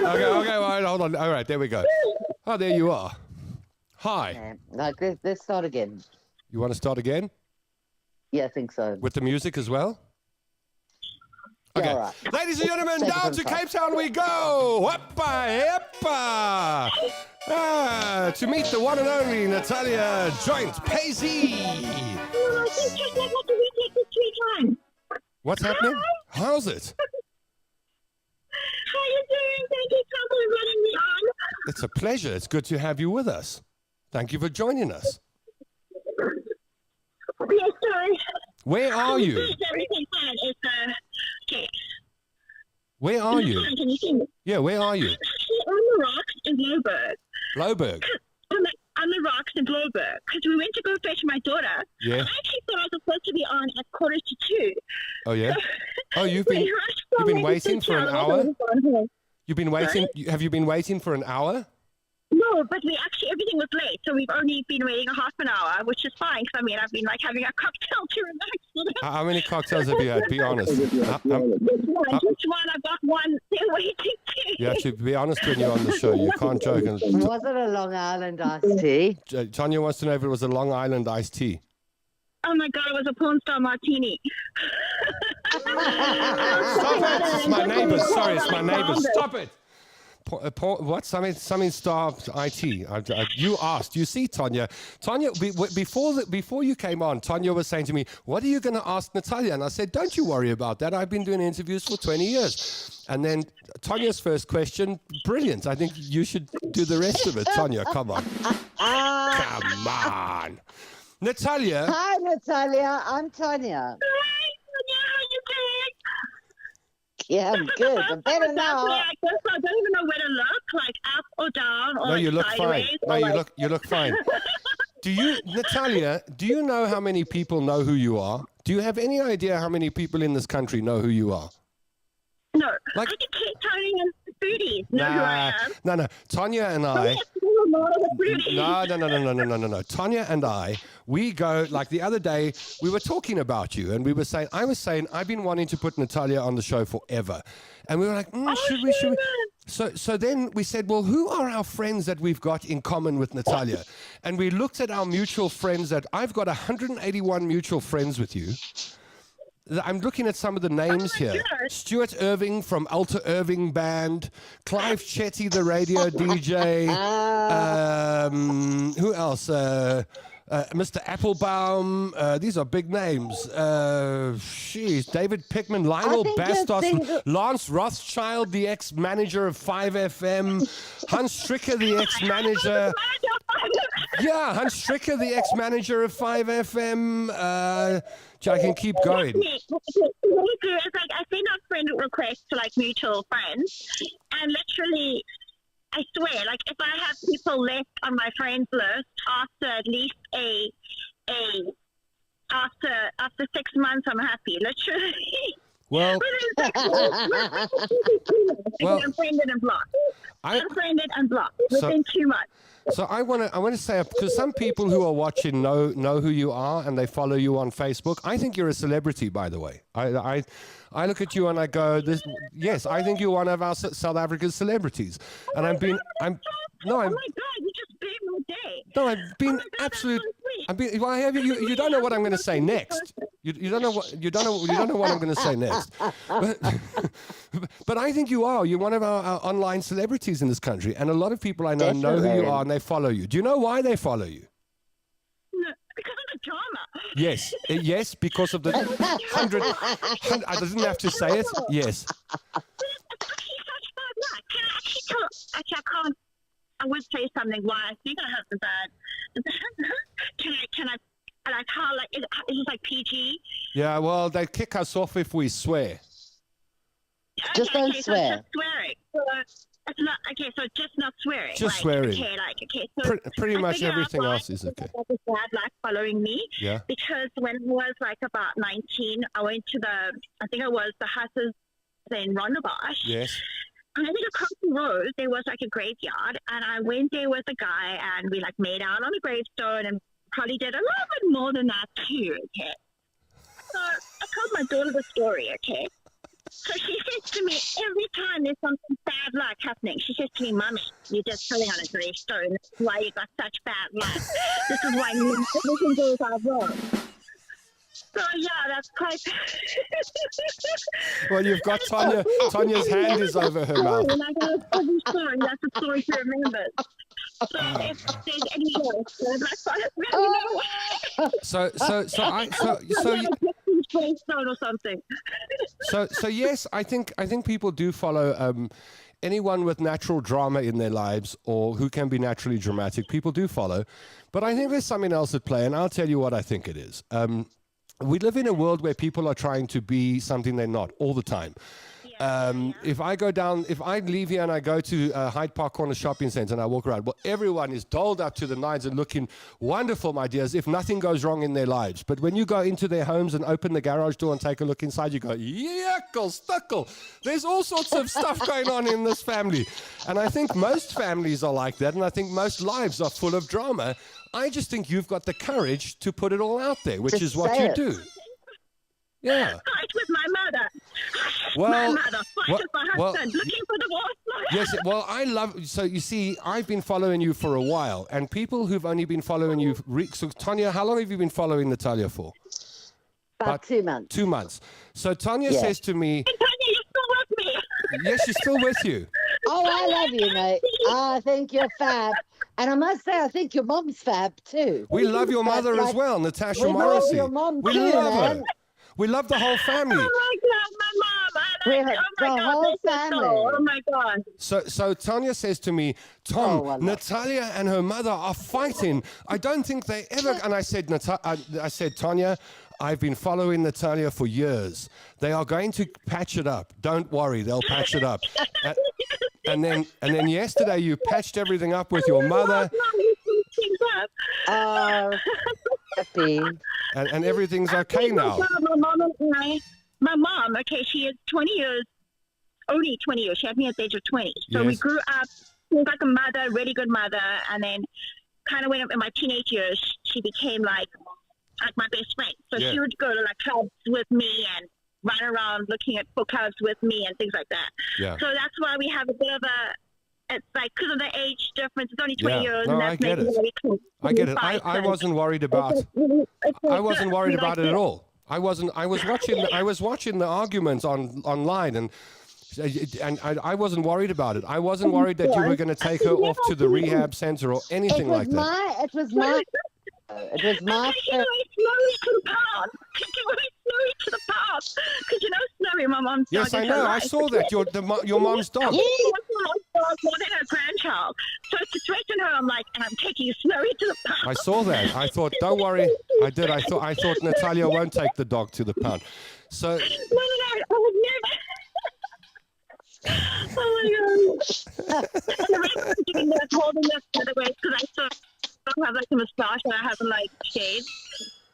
Okay, all right, hold on. All right, there we go. Oh, there you are. Hi. Let's start again. You want to start again? Yeah, I think so. With the music as well? Yeah, Okay. all right. Ladies and gentlemen, Take it down from to the top. Cape Town we go. Hoppa. To meet the one and only Natalia Joint Paisley. What's happening? How's it? How are you doing? Thank you so much for letting me on. It's a pleasure. It's good to have you with us. Thank you for joining us. Yes, sorry. Where are you? Everything's fine. It's okay. Where are you? Can you see me? Yeah, where are you? Actually, on the rocks in Bloberg. Bloberg. On the rocks in Bloberg. Because we went to go fetch my daughter. Yeah. I actually thought I was supposed to be on at 1:45. Oh yeah. Oh, you've been waiting for an hour. You've been waiting. Have you been waiting for an hour? No, but everything was late, so we've only been waiting a half an hour, which is fine. Because I've been like having a cocktail to relax. How many cocktails have you had? Be honest. Just one. I've got one. They're waiting too. You have to be honest when you're on the show. You can't joke. And Was it a Long Island iced tea? Tanya wants to know if it was a Long Island iced tea. Oh my God, it was a porn star martini. Stop it! It's my neighbours. Sorry, it's my neighbours. Stop it! What? Something star IT. You asked. You see, Tanya. Before you came on, Tanya was saying to me, "What are you going to ask Natalia?" And I said, "Don't you worry about that. I've been doing interviews for 20 years." And then Tanya's first question, brilliant. I think you should do the rest of it, Tanya. Come on. Come on. Natalia. Hi, Natalia. I'm Tanya. Hi, how you doing? Yeah, I'm good. I'm better now. I guess I don't even know where to look, like up or down or No, you look sideways. fine. No, you look fine. Natalia, do you know how many people know who you are? Do you have any idea how many people in this country know who you are? No, Like- I can keep Tony and the foodies know who I am. No. Tanya and I. No. Tanya and I, we go, like the other day, we were talking about you and I was saying, I've been wanting to put Natalia on the show forever. And we were like, should we? So then we said, well, who are our friends that we've got in common with Natalia? And we looked at our mutual friends I've got 181 mutual friends with you. I'm looking at some of the names here. God. Stuart Irving from Alter Irving Band, Clive Chetty, the radio DJ. Who else? Mr. Applebaum. These are big names. David Pickman, Lionel Bastos, Lance Rothschild, the ex-manager of 5FM, Hans Stricker, the ex-manager. Yeah, Hans Stricker, the ex-manager of 5FM. I can keep going. What we do is I send out friend requests to mutual friends, and literally, I swear, if I have people left on my friends list after at least after 6 months, I'm happy. Literally. Well, unfriended and blocked. Unfriended and blocked within 2 months. So I want to say, because some people who are watching know who you are and they follow you on Facebook. I think you're a celebrity, by the way. I look at you and I go, yes, I think you're one of our South African celebrities. And oh my God, you just made my day. No, I've been absolute. Well, you don't know what I'm going to say next. You don't know what I'm going to say next. But I think you are. You're one of our online celebrities in this country, and a lot of people I know who you are and they follow you. Do you know why they follow you? No, because of the drama. Yes, because of the 100. I didn't have to say it. Yes. It's actually such bad luck. Can I actually tell? Actually, I can't. I would say something why I think I have the bad. Can I? How is it PG? Yeah, well, they kick us off if we swear. Just don't swear. So just swearing. So it's not okay. So just not swearing. Just swearing. Okay. So pretty much everything else is okay. That was bad luck following me. Yeah. Because when I was about 19, I went to the Hussars in Rondebosch. Yes. And I think across the road there was a graveyard, and I went there with a guy, and we made out on a gravestone, and probably did a little bit more than that too. Okay. So I told my daughter the story. Okay. So she says to me every time there's something bad luck happening, she says to me, "Mummy, you're just pulling on a gravestone. This is why you got such bad luck. This is why everything goes out wrong." So yeah, that's quite. Well, you've got Tanya. Tanya's hand is over her mouth. And I got every story. That's a story to remember. So if there's any more, or something. So yes, I think people do follow anyone with natural drama in their lives or who can be naturally dramatic. People do follow, but I think there's something else at play, and I'll tell you what I think it is. We live in a world where people are trying to be something they're not all the time. Yeah. if I leave here and I go to Hyde Park Corner Shopping Centre and I walk around, well, everyone is dolled up to the nines and looking wonderful, my dears, if nothing goes wrong in their lives. But when you go into their homes and open the garage door and take a look inside, you go, yuckle, stuckle. There's all sorts of stuff going on in this family. And I think most families are like that, and I think most lives are full of drama. I just think you've got the courage to put it all out there, which Just is what say you it. do. Yeah. Fight with my mother. Well, my mother. Fight well- with my well- husband. Looking for divorce. Yes, well, so you see, I've been following you for a while, and people who've only been following you, so Tanya, how long have you been following Natalia for? About 2 months. 2 months. So Tanya Yeah. says to me, Tanya, you're still with me. yes, she's still with you. Oh, I love you, mate. I think you're fab. And I must say, I think your mom's fab too. We love your But, mother as like, well, Natasha we love Morrissey. your mom we too, love her. man. We love the whole family. Oh my God, my mom. We And have oh my the God, whole this is family. so- Oh my God. So Tanya says to me, Tom, Oh, well, Natalia and her mother are fighting. I don't think they ever. And I said, I said, Tanya, I've been following Natalia for years. They are going to patch it up. Don't worry, they'll patch it up. And then yesterday you patched everything up with your mother, Oh, happy. and everything's okay now. My mom, okay, she is 20 years, only 20 years. She had me at the age of 20. So we Yes. grew up, she was like a mother, really good mother. And then kind of went up in my teenage years, she became like my best friend. So Yeah. she would go to like clubs with me and run around looking at book clubs with me and things like that. Yeah. So that's why we have a bit of it's like because of the age difference. It's only 20 Yeah. years. No, and I that's get making it. really close. I get it. Fight I and- wasn't worried about. I wasn't worried about it at all. I was watching the arguments online and I wasn't worried about it. I wasn't worried that you were going to take her off to the rehab center or anything like that. It was my She went Snowy to the park. She went Snowy to the park. Because you know Snowy, my mom Yes, I started her know. I life. saw that your mom's dog. She wants my mom's dog more than her grandchild. So to threaten her, I'm like, and I'm taking Snowy to the park. I saw that. I thought, don't worry. I did. I thought Natalia won't take the dog to the pound. So No, I would never. Oh my God. And the reason I'm giving that holding this, by the way, because I still don't have like a moustache and I haven't like shaved.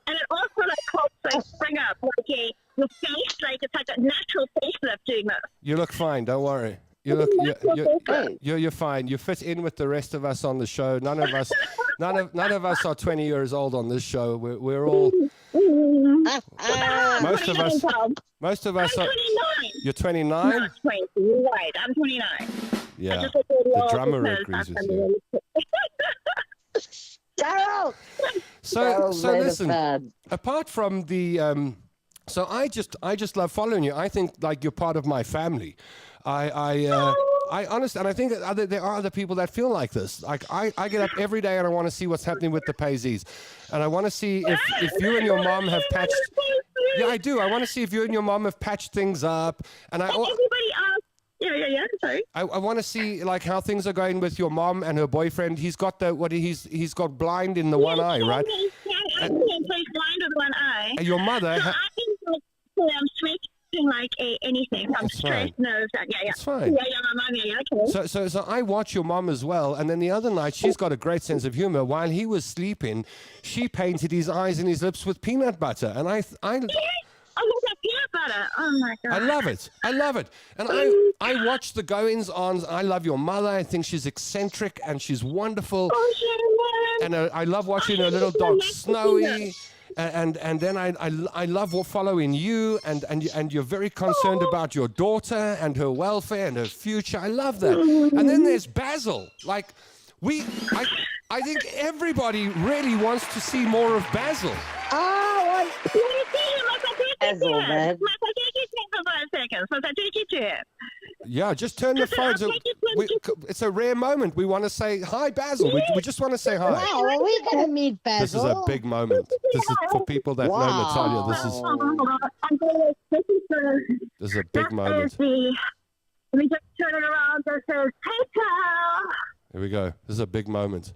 And it also like helps like bring up like your face, like it's like a natural facelift doing this. you look fine. Don't worry. You're fine. You fit in with the rest of us on the show. None of us are 20 years old on this show. We're all most of us. Most of us I'm are. 29. You're 29. Not 20. You're right. I'm 29. Yeah. Just looked at The all drummer because agrees with I'm you. Daryl. So made us listen. bad. Apart from the, so I just love following you. I think like you're part of my family. I honestly, and I think that there are other people that feel like this. Like I get up every day and I want to see what's happening with the Payzees, and I want to see if you and your mom have patched. Yeah, I do. I want to see if you and your mom have patched things up, and Everybody asked. Yeah. Sorry. I want to see like how things are going with your mom and her boyfriend. He's got he's got blind in the one eye, right? Yeah, so he's blind with one eye. And your mother. So I think like, I'm switching like anything from That's stress, fine. nerves. Yeah. It's fine. Yeah, my mom. Yeah, okay. So I watch your mom as well, and then the other night she's got a great sense of humor. While he was sleeping, she painted his eyes and his lips with peanut butter, and I Oh, look at peanut butter. Oh my God. I love it. I love it. And I watch the goings on. I love your mother. I think she's eccentric and she's wonderful. Oh, shit, And I love watching her little dog Snowy. And then I love following you, and you're very concerned about your daughter and her welfare and her future. I love that. And then there's Basil. Like I think everybody really wants to see more of Basil. Oh, Basil, man. Yeah, just turn the phone. It's a rare moment. We want to say hi, Basil. We just want to say hi. wow, are we going to meet Basil? This is a big moment. This is for people that know Natalia. This is a big moment. Let me just turn it around. This is PayPal. Here we go. This is a big moment.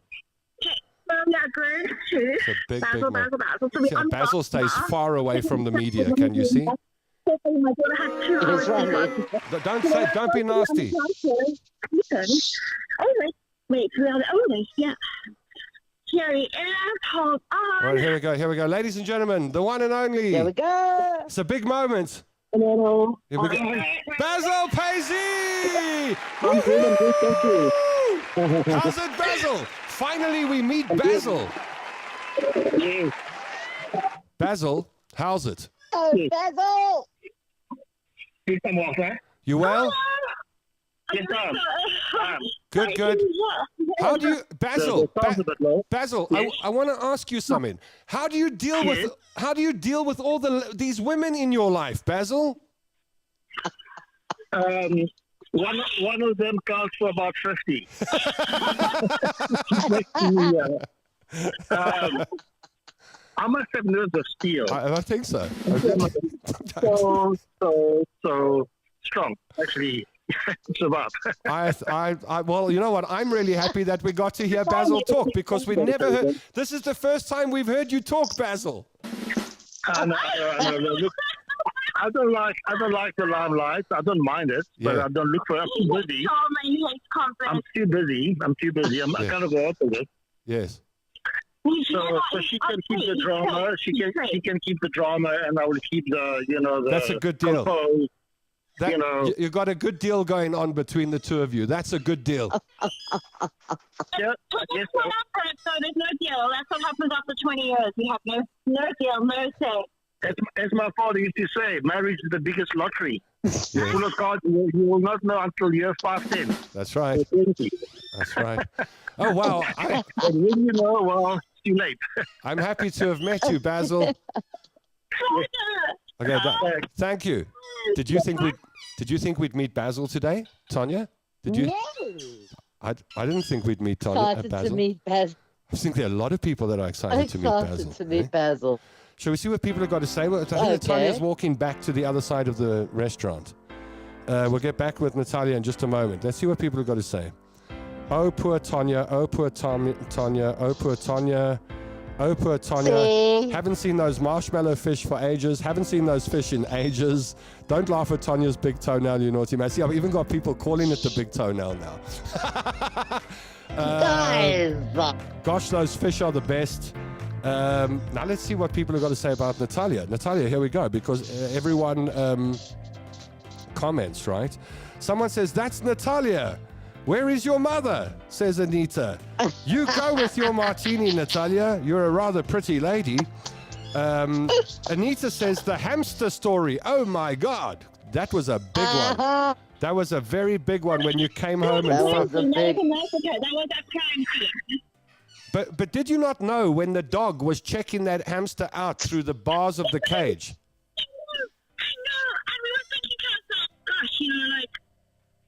It's a big moment. See, Basil stays far away from the media. Can you see? so funny. My daughter had 2 hours. It's running. Don't be nasty. Oh, wait, yeah. Carrie hold on. All right, here we go. Ladies and gentlemen, the one and only. There we go. It's a big moment. Hello. Here we go. Basil Paisley! I'm good, thank you. How's it, Basil? Finally, we meet Basil. Yes. Basil, how's it? Oh, Basil. Need some water? You well? Yes, sir. Good. How do you, Basil? The sound's a bit low. Basil, Yes. I want to ask you something. How do you deal with all these women in your life, Basil? One of them counts for about 50. I must have nerves of steel. I think so. So strong. Actually, it's about. Well, you know what? I'm really happy that we got to hear Basil talk because we never heard. This is the first time we've heard you talk, Basil. No, look, I don't like the limelight. I don't mind it, but Yeah. I don't look for it. I'm too busy. I'm too busy. I'm kind of go with it. Yes. So she can keep the drama. She can keep the drama, and I will keep the That's a good deal. compose. That, You know. you got a good deal going on between the two of you. That's a good deal. Yeah, I guess so. So there's no deal. That's what happens after 20 years. We have no deal, no say. As my father used to say, marriage is the biggest lottery. Full of cards, you will not know until year 5, 10. That's right. 20. That's right. Oh, wow. And when you know, well, it's too late. I'm happy to have met you, Basil. Okay, thank you. Did you think we'd meet Basil today, Tanya? Did you? No. I didn't think we'd meet Tanya Excited Basil. to meet Basil. I think there are a lot of people that are excited to meet Basil. Excited to meet Basil. Shall we see what people have got to say? Well, I think that Okay. Tanya's walking back to the other side of the restaurant. We'll get back with Natalia in just a moment. Let's see what people have got to say. Oh, poor Tanya. Oh, poor Tanya. Oh, poor Tanya. Oh, poor Tanya. See? Haven't seen those marshmallow fish for ages. Haven't seen those fish in ages. Don't laugh at Tanya's big toenail, you naughty man. See, I've even got people calling it the big toenail now. Guys. Gosh, those fish are the best. Now let's see what people have got to say about Natalia. Natalia, here we go, because everyone comments, right? Someone says, that's Natalia. Where is your mother? Says Anita. You go with your martini, Natalia. You're a rather pretty lady. Anita says, the hamster story. Oh my God. That was a big one. That was a very big one when you came home and That found. was a big. That was a crime scene. But did you not know when the dog was checking that hamster out through the bars of the cage? I know, and we were thinking to ourselves, gosh, like,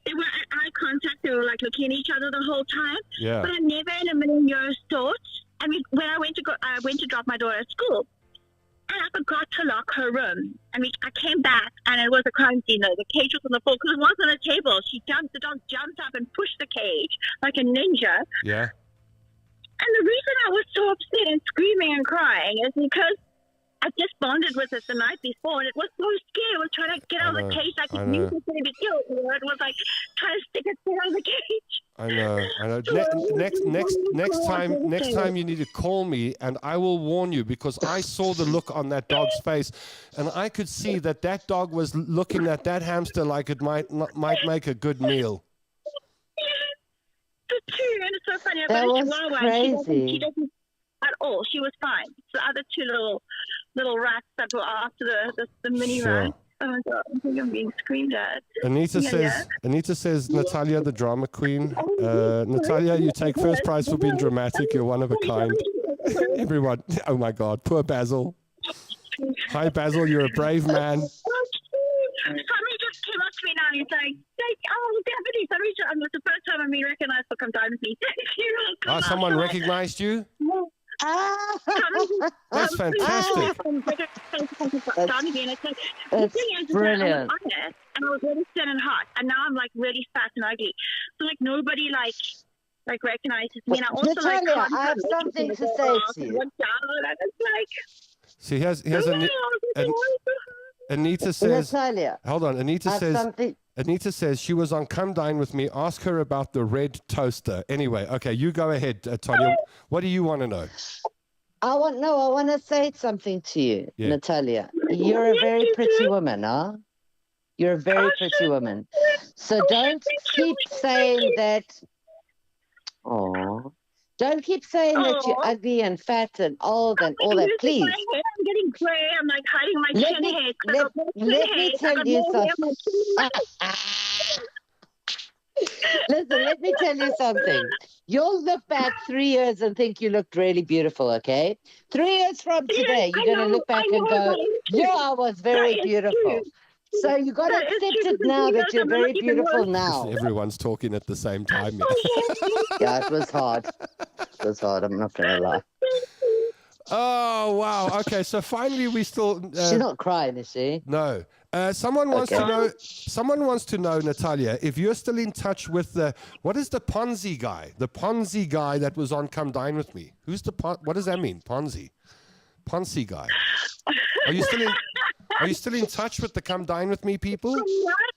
they were at eye contact, they were like looking at each other the whole time. Yeah. But I never in a million years thought, when I went to drop my daughter at school, and I forgot to lock her room. I came back, and it was a crime scene, though. The cage was on the floor, because it wasn't a table. The dog jumped up and pushed the cage like a ninja. Yeah. And the reason I was so upset and screaming and crying is because I just bonded with it the night before, and it was so scared. It was trying to get out of the cage like it knew it was going to be killed. It was like trying to stick its head out of the cage. I know. Next time you need to call me, and I will warn you, because I saw the look on that dog's face, and I could see that dog was looking at that hamster like it might make a good meal. The two, and it's so funny. That was crazy. She doesn't at all. She was fine. It's the other two little rats that were after the mini rats. Oh my God, I think I'm being screamed at. Anita says, Natalia, the drama queen. Natalia, you take first prize for being dramatic. You're one of a kind. Everyone, oh my God, poor Basil. Hi, Basil, you're a brave man. Somebody just came up to me now and he's like, oh, Deputy, sorry, it's the first time I'm being recognized for coming me. Someone recognized you? That's fantastic. That's brilliant. And I was really thin and hot, and now I'm like really fat and ugly. So like nobody like recognizes me. And I also Natalia, I have something to say to you. See, he has Anita says, Natalia, hold on. Anita I have says, something. Anita says she was on Come Dine With Me. Ask her about the red toaster. Anyway, okay, you go ahead, Tanya. What do you want to know? I want to say something to you, Yeah. Natalia. You're a very pretty woman, huh? You're a very pretty woman. So don't keep saying that. Oh, don't keep saying that you're ugly and fat and old and all that. Please. My hair, I'm getting gray. I'm like hiding my Let chin me- hair. let me tell you something. Listen, let me tell you something. You'll look back 3 years and think you looked really beautiful, okay? 3 years from today, you're going to look back and go, yeah, I was very beautiful. So you got to That is accept true, it but now you that guys you're are very not even beautiful worth- now. Everyone's talking at the same time. Yeah. Yeah, it was hard. It was hard, I'm not going to lie. Oh, wow. Okay, so finally we still... She's not crying, is she? No. Someone wants to Okay. know. Someone wants to know, Natalia, if you're still in touch with the. What is the Ponzi guy? The Ponzi guy that was on Come Dine With Me. Who's the What does that mean? Ponzi guy. Are you still in? Are you still in touch with the Come Dine With Me people? I'm not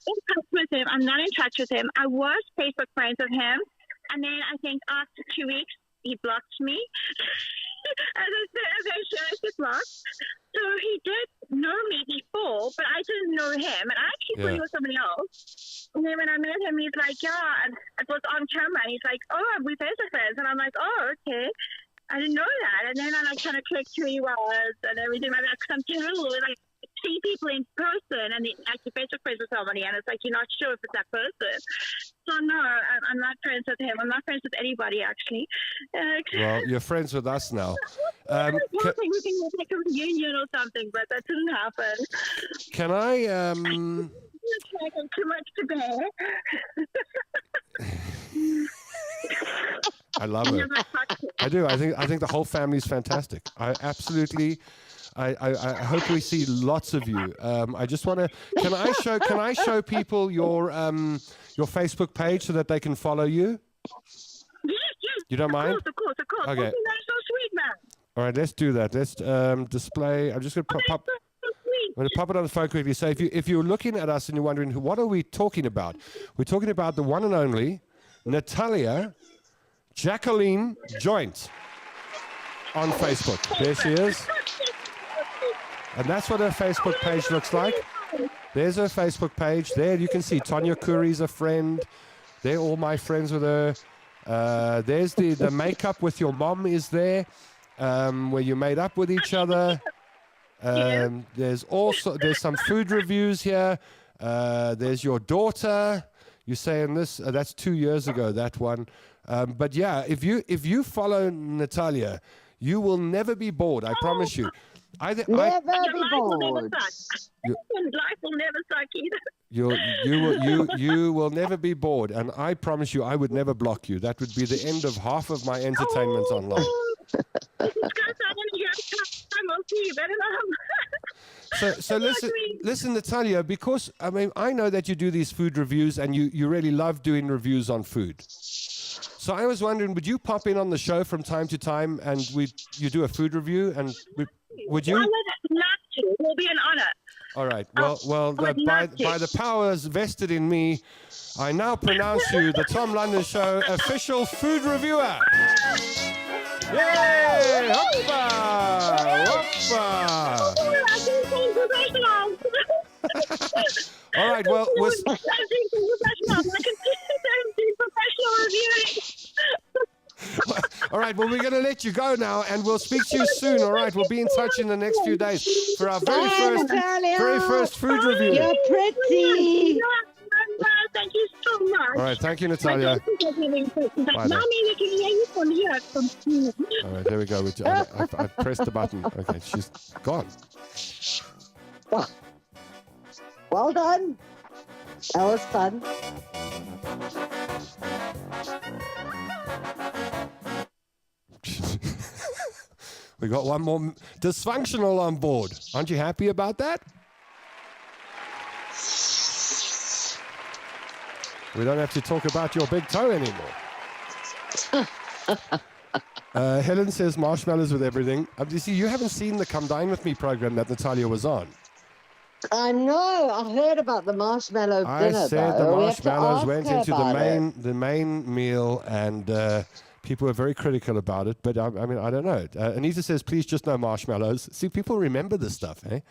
in touch with him. I'm not in touch with him. I was Facebook friends with him, and then I think after 2 weeks he blocked me. As I said, eventually I was blocked. So he did know me before, but I didn't know him, and I actually thought he was somebody else. And then when I met him, he's like, "Yeah," and it was on camera. And he's like, "Oh, we Facebook friends," and I'm like, "Oh, okay." I didn't know that, and then I like kind of clicked who he was and everything like that. Because I'm terrible with like see people in person and then actually Facebook friends with somebody, and it's like you're not sure if it's that person. So no, I'm not friends with him. I'm not friends with anybody actually. Well, you're friends with us now. I was hoping we can make a reunion or something, but that didn't happen. Can I? It's like I'm too much to bear. I love her. I do. I think the whole family's fantastic. I absolutely. I hope we see lots of you. I just want to. Can I show people your Facebook page so that they can follow you? Yes. You don't mind? Of course. Okay. Oh, that's so sweet, man. All right, let's do that. Let's display. I'm just going to pop. So sweet. I'm going to pop it on the phone quickly. So if you're looking at us and you're wondering what are we talking about, we're talking about the one and only Natalia Jacqueline Joint on Facebook. There she is. And that's what her Facebook page looks like. There's her Facebook page. There you can see Tanya Curry's a friend. They're all my friends with her. There's the makeup with your mom is there, where you made up with each other. There's some food reviews here. There's your daughter. You're saying this. That's 2 years ago, that one. But yeah, if you follow Natalia, you will never be bored. I promise you. Never be Life will bored. never suck. Life will never suck either. You will never be bored, and I promise you, I would never block you. That would be the end of half of my entertainment online. So listen, Natalia, because I know that you do these food reviews, and you really love doing reviews on food. So I was wondering, would you pop in on the show from time to time, and you do a food review, and would you? I would love to. It will be an honor. All right. Well, by the powers vested in me, I now pronounce you the Tom London Show official food reviewer. Yay! Hoppa! Hoppa! All right. Well, all right. Well, we're going to let you go now, and we'll speak to you soon. All right. We'll be in touch in the next few days for our very first food review. You're pretty. Thank you so much. All right. Thank you, Natalia. Bye now. All right. There we go. I pressed the button. Okay. She's gone. Well done. That was fun. We got one more dysfunctional on board. Aren't you happy about that? We don't have to talk about your big toe anymore. Helen says marshmallows with everything. You see, you haven't seen the Come Dine With Me program that Natalia was on. I know. I heard about the marshmallow I dinner. said though. the We have to marshmallows ask went her into about it. the main meal, and people were very critical about it. But I mean, I don't know. Anita says, "Please, just no marshmallows." See, people remember this stuff, eh?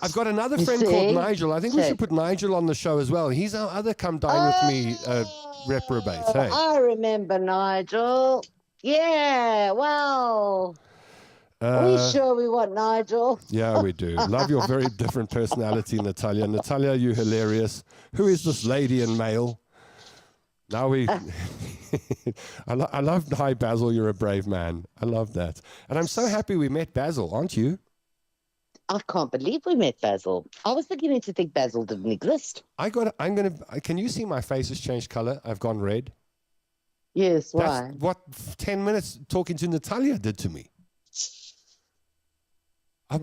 I've got another You friend called see? Nigel. I think we See. should put Nigel on the show as well. He's our other come dine with me reprobate. Hey, I remember Nigel. Yeah, well, we sure we want Nigel. yeah, we do. Love your very different personality, Natalia. Natalia, you hilarious. Who is this lady in mail? Now we, I love, hi Basil, you're a brave man. I love that. And I'm so happy we met Basil, aren't you? I can't believe we met Basil. I was beginning to think Basil didn't exist. Can you see my face has changed color? I've gone red. Yes, why? That's what 10 minutes talking to Natalia did to me.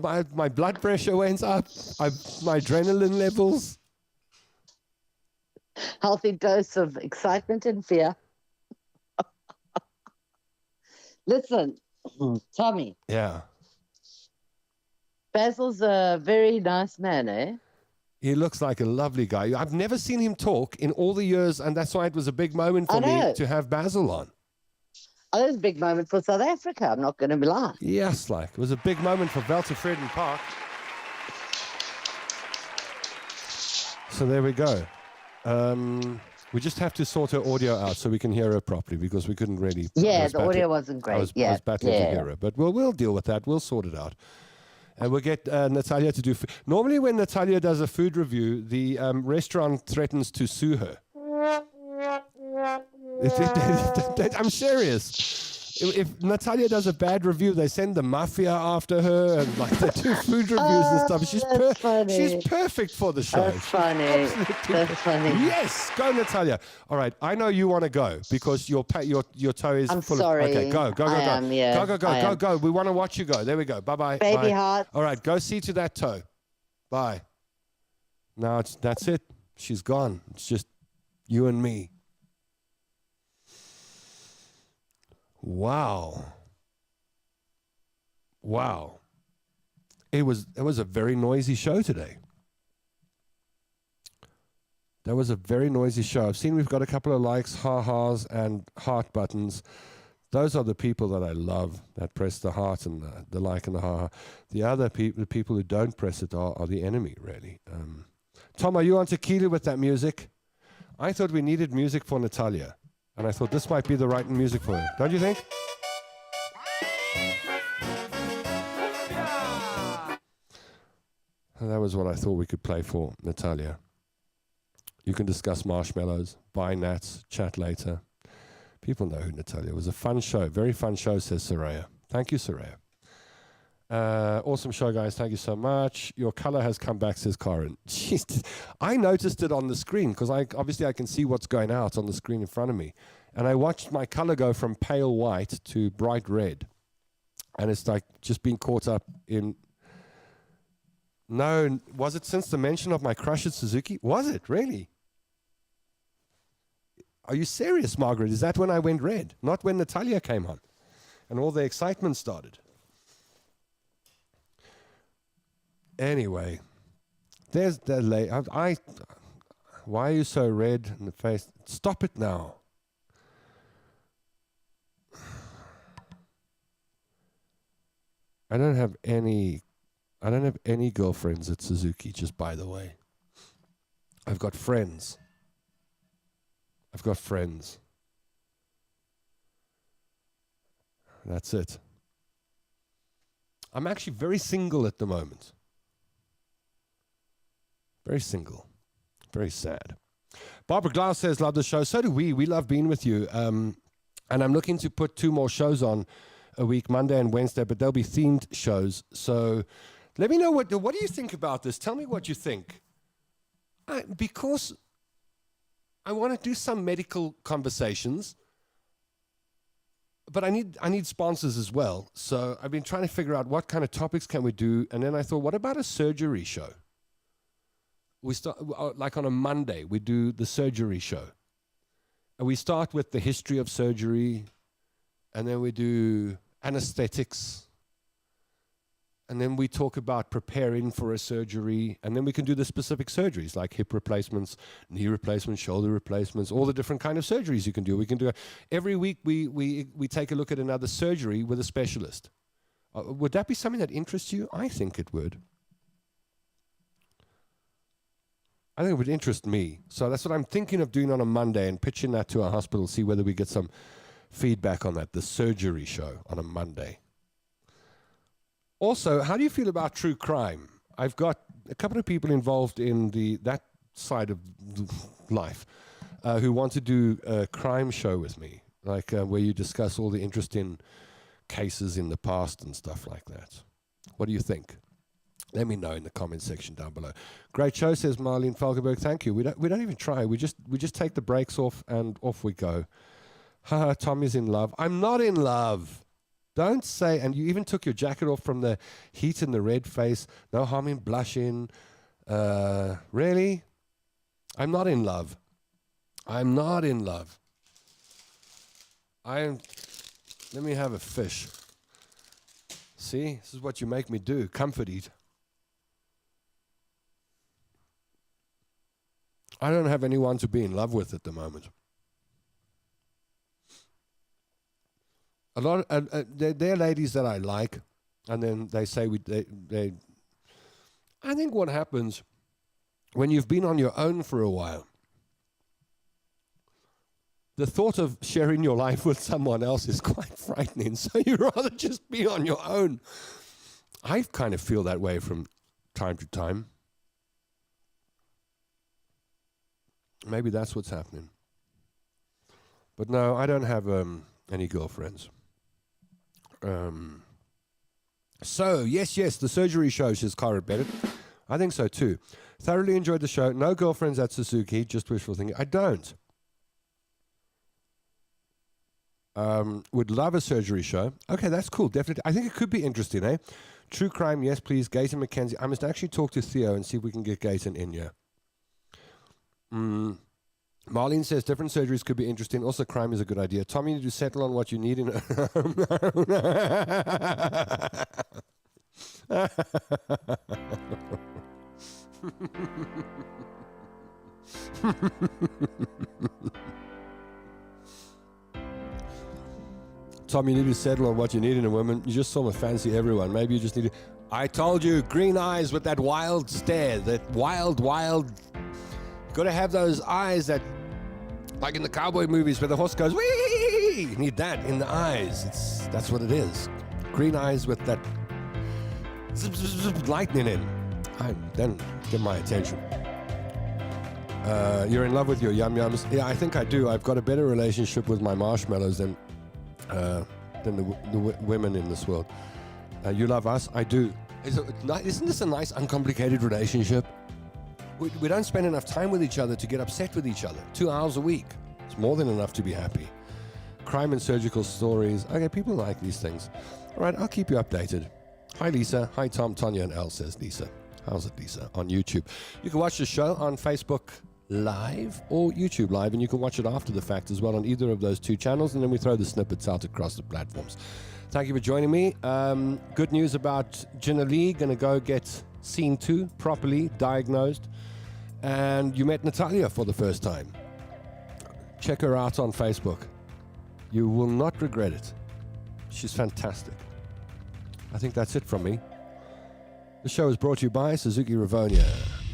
My blood pressure went up. My adrenaline levels. Healthy dose of excitement and fear. Listen, Tommy, Yeah. Basil's a very nice man, eh? He looks like a lovely guy. I've never seen him talk in all the years, and that's why it was a big moment for I me know. to have Basil on. Oh, it was a big moment for South Africa. I'm not going to lie. Yes, like it was a big moment for Walter Freden Park. So there we go. We just have to sort her audio out so we can hear her properly because we couldn't really. Yeah, the audio wasn't great. I was yeah, battling to yeah. hear her, but we'll deal with that. We'll sort it out. And we'll get Natalia to do. Normally, when Natalia does a food review, the restaurant threatens to sue her. I'm serious. If Natalia does a bad review, they send the mafia after her, and like they do food reviews and stuff. She's perfect for the show. That's funny. That's funny. Yes, go Natalia. All right, I know you want to go because your toe is I'm full sorry. of. Okay, go. I am, yeah, I am. Go. We want to watch you go. There we go. Bye. Baby Bye. heart. All right, go see to that toe. Bye. Now that's it. She's gone. It's just you and me. Wow. It was a very noisy show today. That was a very noisy show. I've seen we've got a couple of likes, ha-has, and heart buttons. Those are the people that I love, that press the heart and the like and the ha-ha. The other the people who don't press it are the enemy, really. Tom, are you on tequila with that music? I thought we needed music for Natalia. And I thought this might be the right music for her. Don't you think? And that was what I thought we could play for Natalia. You can discuss marshmallows, buy gnats, chat later. People know who Natalia was. A fun show. Very fun show, says Soraya. Thank you, Soraya. Awesome show, guys. Thank you so much. Your color has come back, says Karen. Jeez, I noticed it on the screen because I can see what's going out on the screen in front of me. And I watched my color go from pale white to bright red. And it's like just being caught up in... No, was it since the mention of my crush at Suzuki? Was it, really? Are you serious, Margaret? Is that when I went red? Not when Natalia came on and all the excitement started. Anyway, there's the why are you so red in the face? Stop it now. I don't have any girlfriends at Suzuki, just by the way. I've got friends. That's it. I'm actually very single at the moment. Very single. Very sad. Barbara Glass says, love the show. So do we. We love being with you. And I'm looking to put 2 more shows on a week, Monday and Wednesday, but they'll be themed shows. So let me know what do you think about this? Tell me what you think. Because I want to do some medical conversations, but I need sponsors as well. So I've been trying to figure out what kind of topics can we do. And then I thought, what about a surgery show? We start like on a Monday, we do the surgery show. And we start with the history of surgery, and then we do anesthetics. and then we talk about preparing for a surgery, and then we can do the specific surgeries like hip replacements, knee replacements, shoulder replacements, all the different kind of surgeries you can do. We can do it. Every week we take a look at another surgery with a specialist. Would that be something that interests you? I think it would. I think it would interest me. So that's what I'm thinking of doing on a Monday and pitching that to a hospital, see whether we get some feedback on that, the surgery show on a Monday. Also, how do you feel about true crime? I've got a couple of people involved in that side of life who want to do a crime show with me, like where you discuss all the interesting cases in the past and stuff like that. What do you think? Let me know in the comment section down below. Great show, says Marlene Falkenberg. Thank you. We don't even try. We just take the brakes off and off we go. Haha, Tom is in love. I'm not in love. Don't say, and you even took your jacket off from the heat and the red face. No harm in blushing. Really? I'm not in love. I'm not in love. Let me have a fish. See, this is what you make me do. Comfort eat. I don't have anyone to be in love with at the moment. A lot. There are ladies that I like, and then they say they. I think what happens when you've been on your own for a while, the thought of sharing your life with someone else is quite frightening. So you'd rather just be on your own. I kind of feel that way from time to time. Maybe that's what's happening. But no, I don't have any girlfriends. So, yes, the surgery show, says Kyra Bennett. I think so too. Thoroughly enjoyed the show. No girlfriends at Suzuki, just wishful thinking. I don't. Would love a surgery show. Okay, that's cool. Definitely. I think it could be interesting, eh? True crime, yes, please. Gayton McKenzie. I must actually talk to Theo and see if we can get Gayton in here. Marlene says different surgeries could be interesting. Also, crime is a good idea. Tom, you need to settle on what you need in a Tom, you need to settle on what you need in a woman. You just saw me fancy everyone. Maybe you just need to... I told you, green eyes with that wild stare, that wild... Got to have those eyes that, like in the cowboy movies where the horse goes, wee! You need that in the eyes. That's what it is. Green eyes with that zip, zip, zip, lightning in. Then get my attention. You're in love with your yum-yums? Yeah, I think I do. I've got a better relationship with my marshmallows than the women in this world. You love us? I do. Isn't this a nice, uncomplicated relationship? We don't spend enough time with each other to get upset with each other. 2 hours a week. It's more than enough to be happy. Crime and surgical stories. Okay, people like these things. All right, I'll keep you updated. Hi, Lisa. Hi, Tom, Tonya, and Elle, says Lisa. How's it, Lisa? On YouTube. You can watch the show on Facebook Live or YouTube Live, and you can watch it after the fact as well on either of those two channels, and then we throw the snippets out across the platforms. Thank you for joining me. Good news about Gina Lee. Going to go get seen to, properly diagnosed. And you met Natalia for the first time. Check her out on Facebook. You will not regret it. She's fantastic. I think that's it from me. The show is brought to you by Suzuki Rivonia,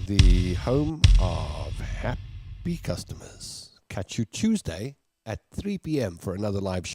the home of happy customers. Catch you Tuesday at 3 p.m. for another live show.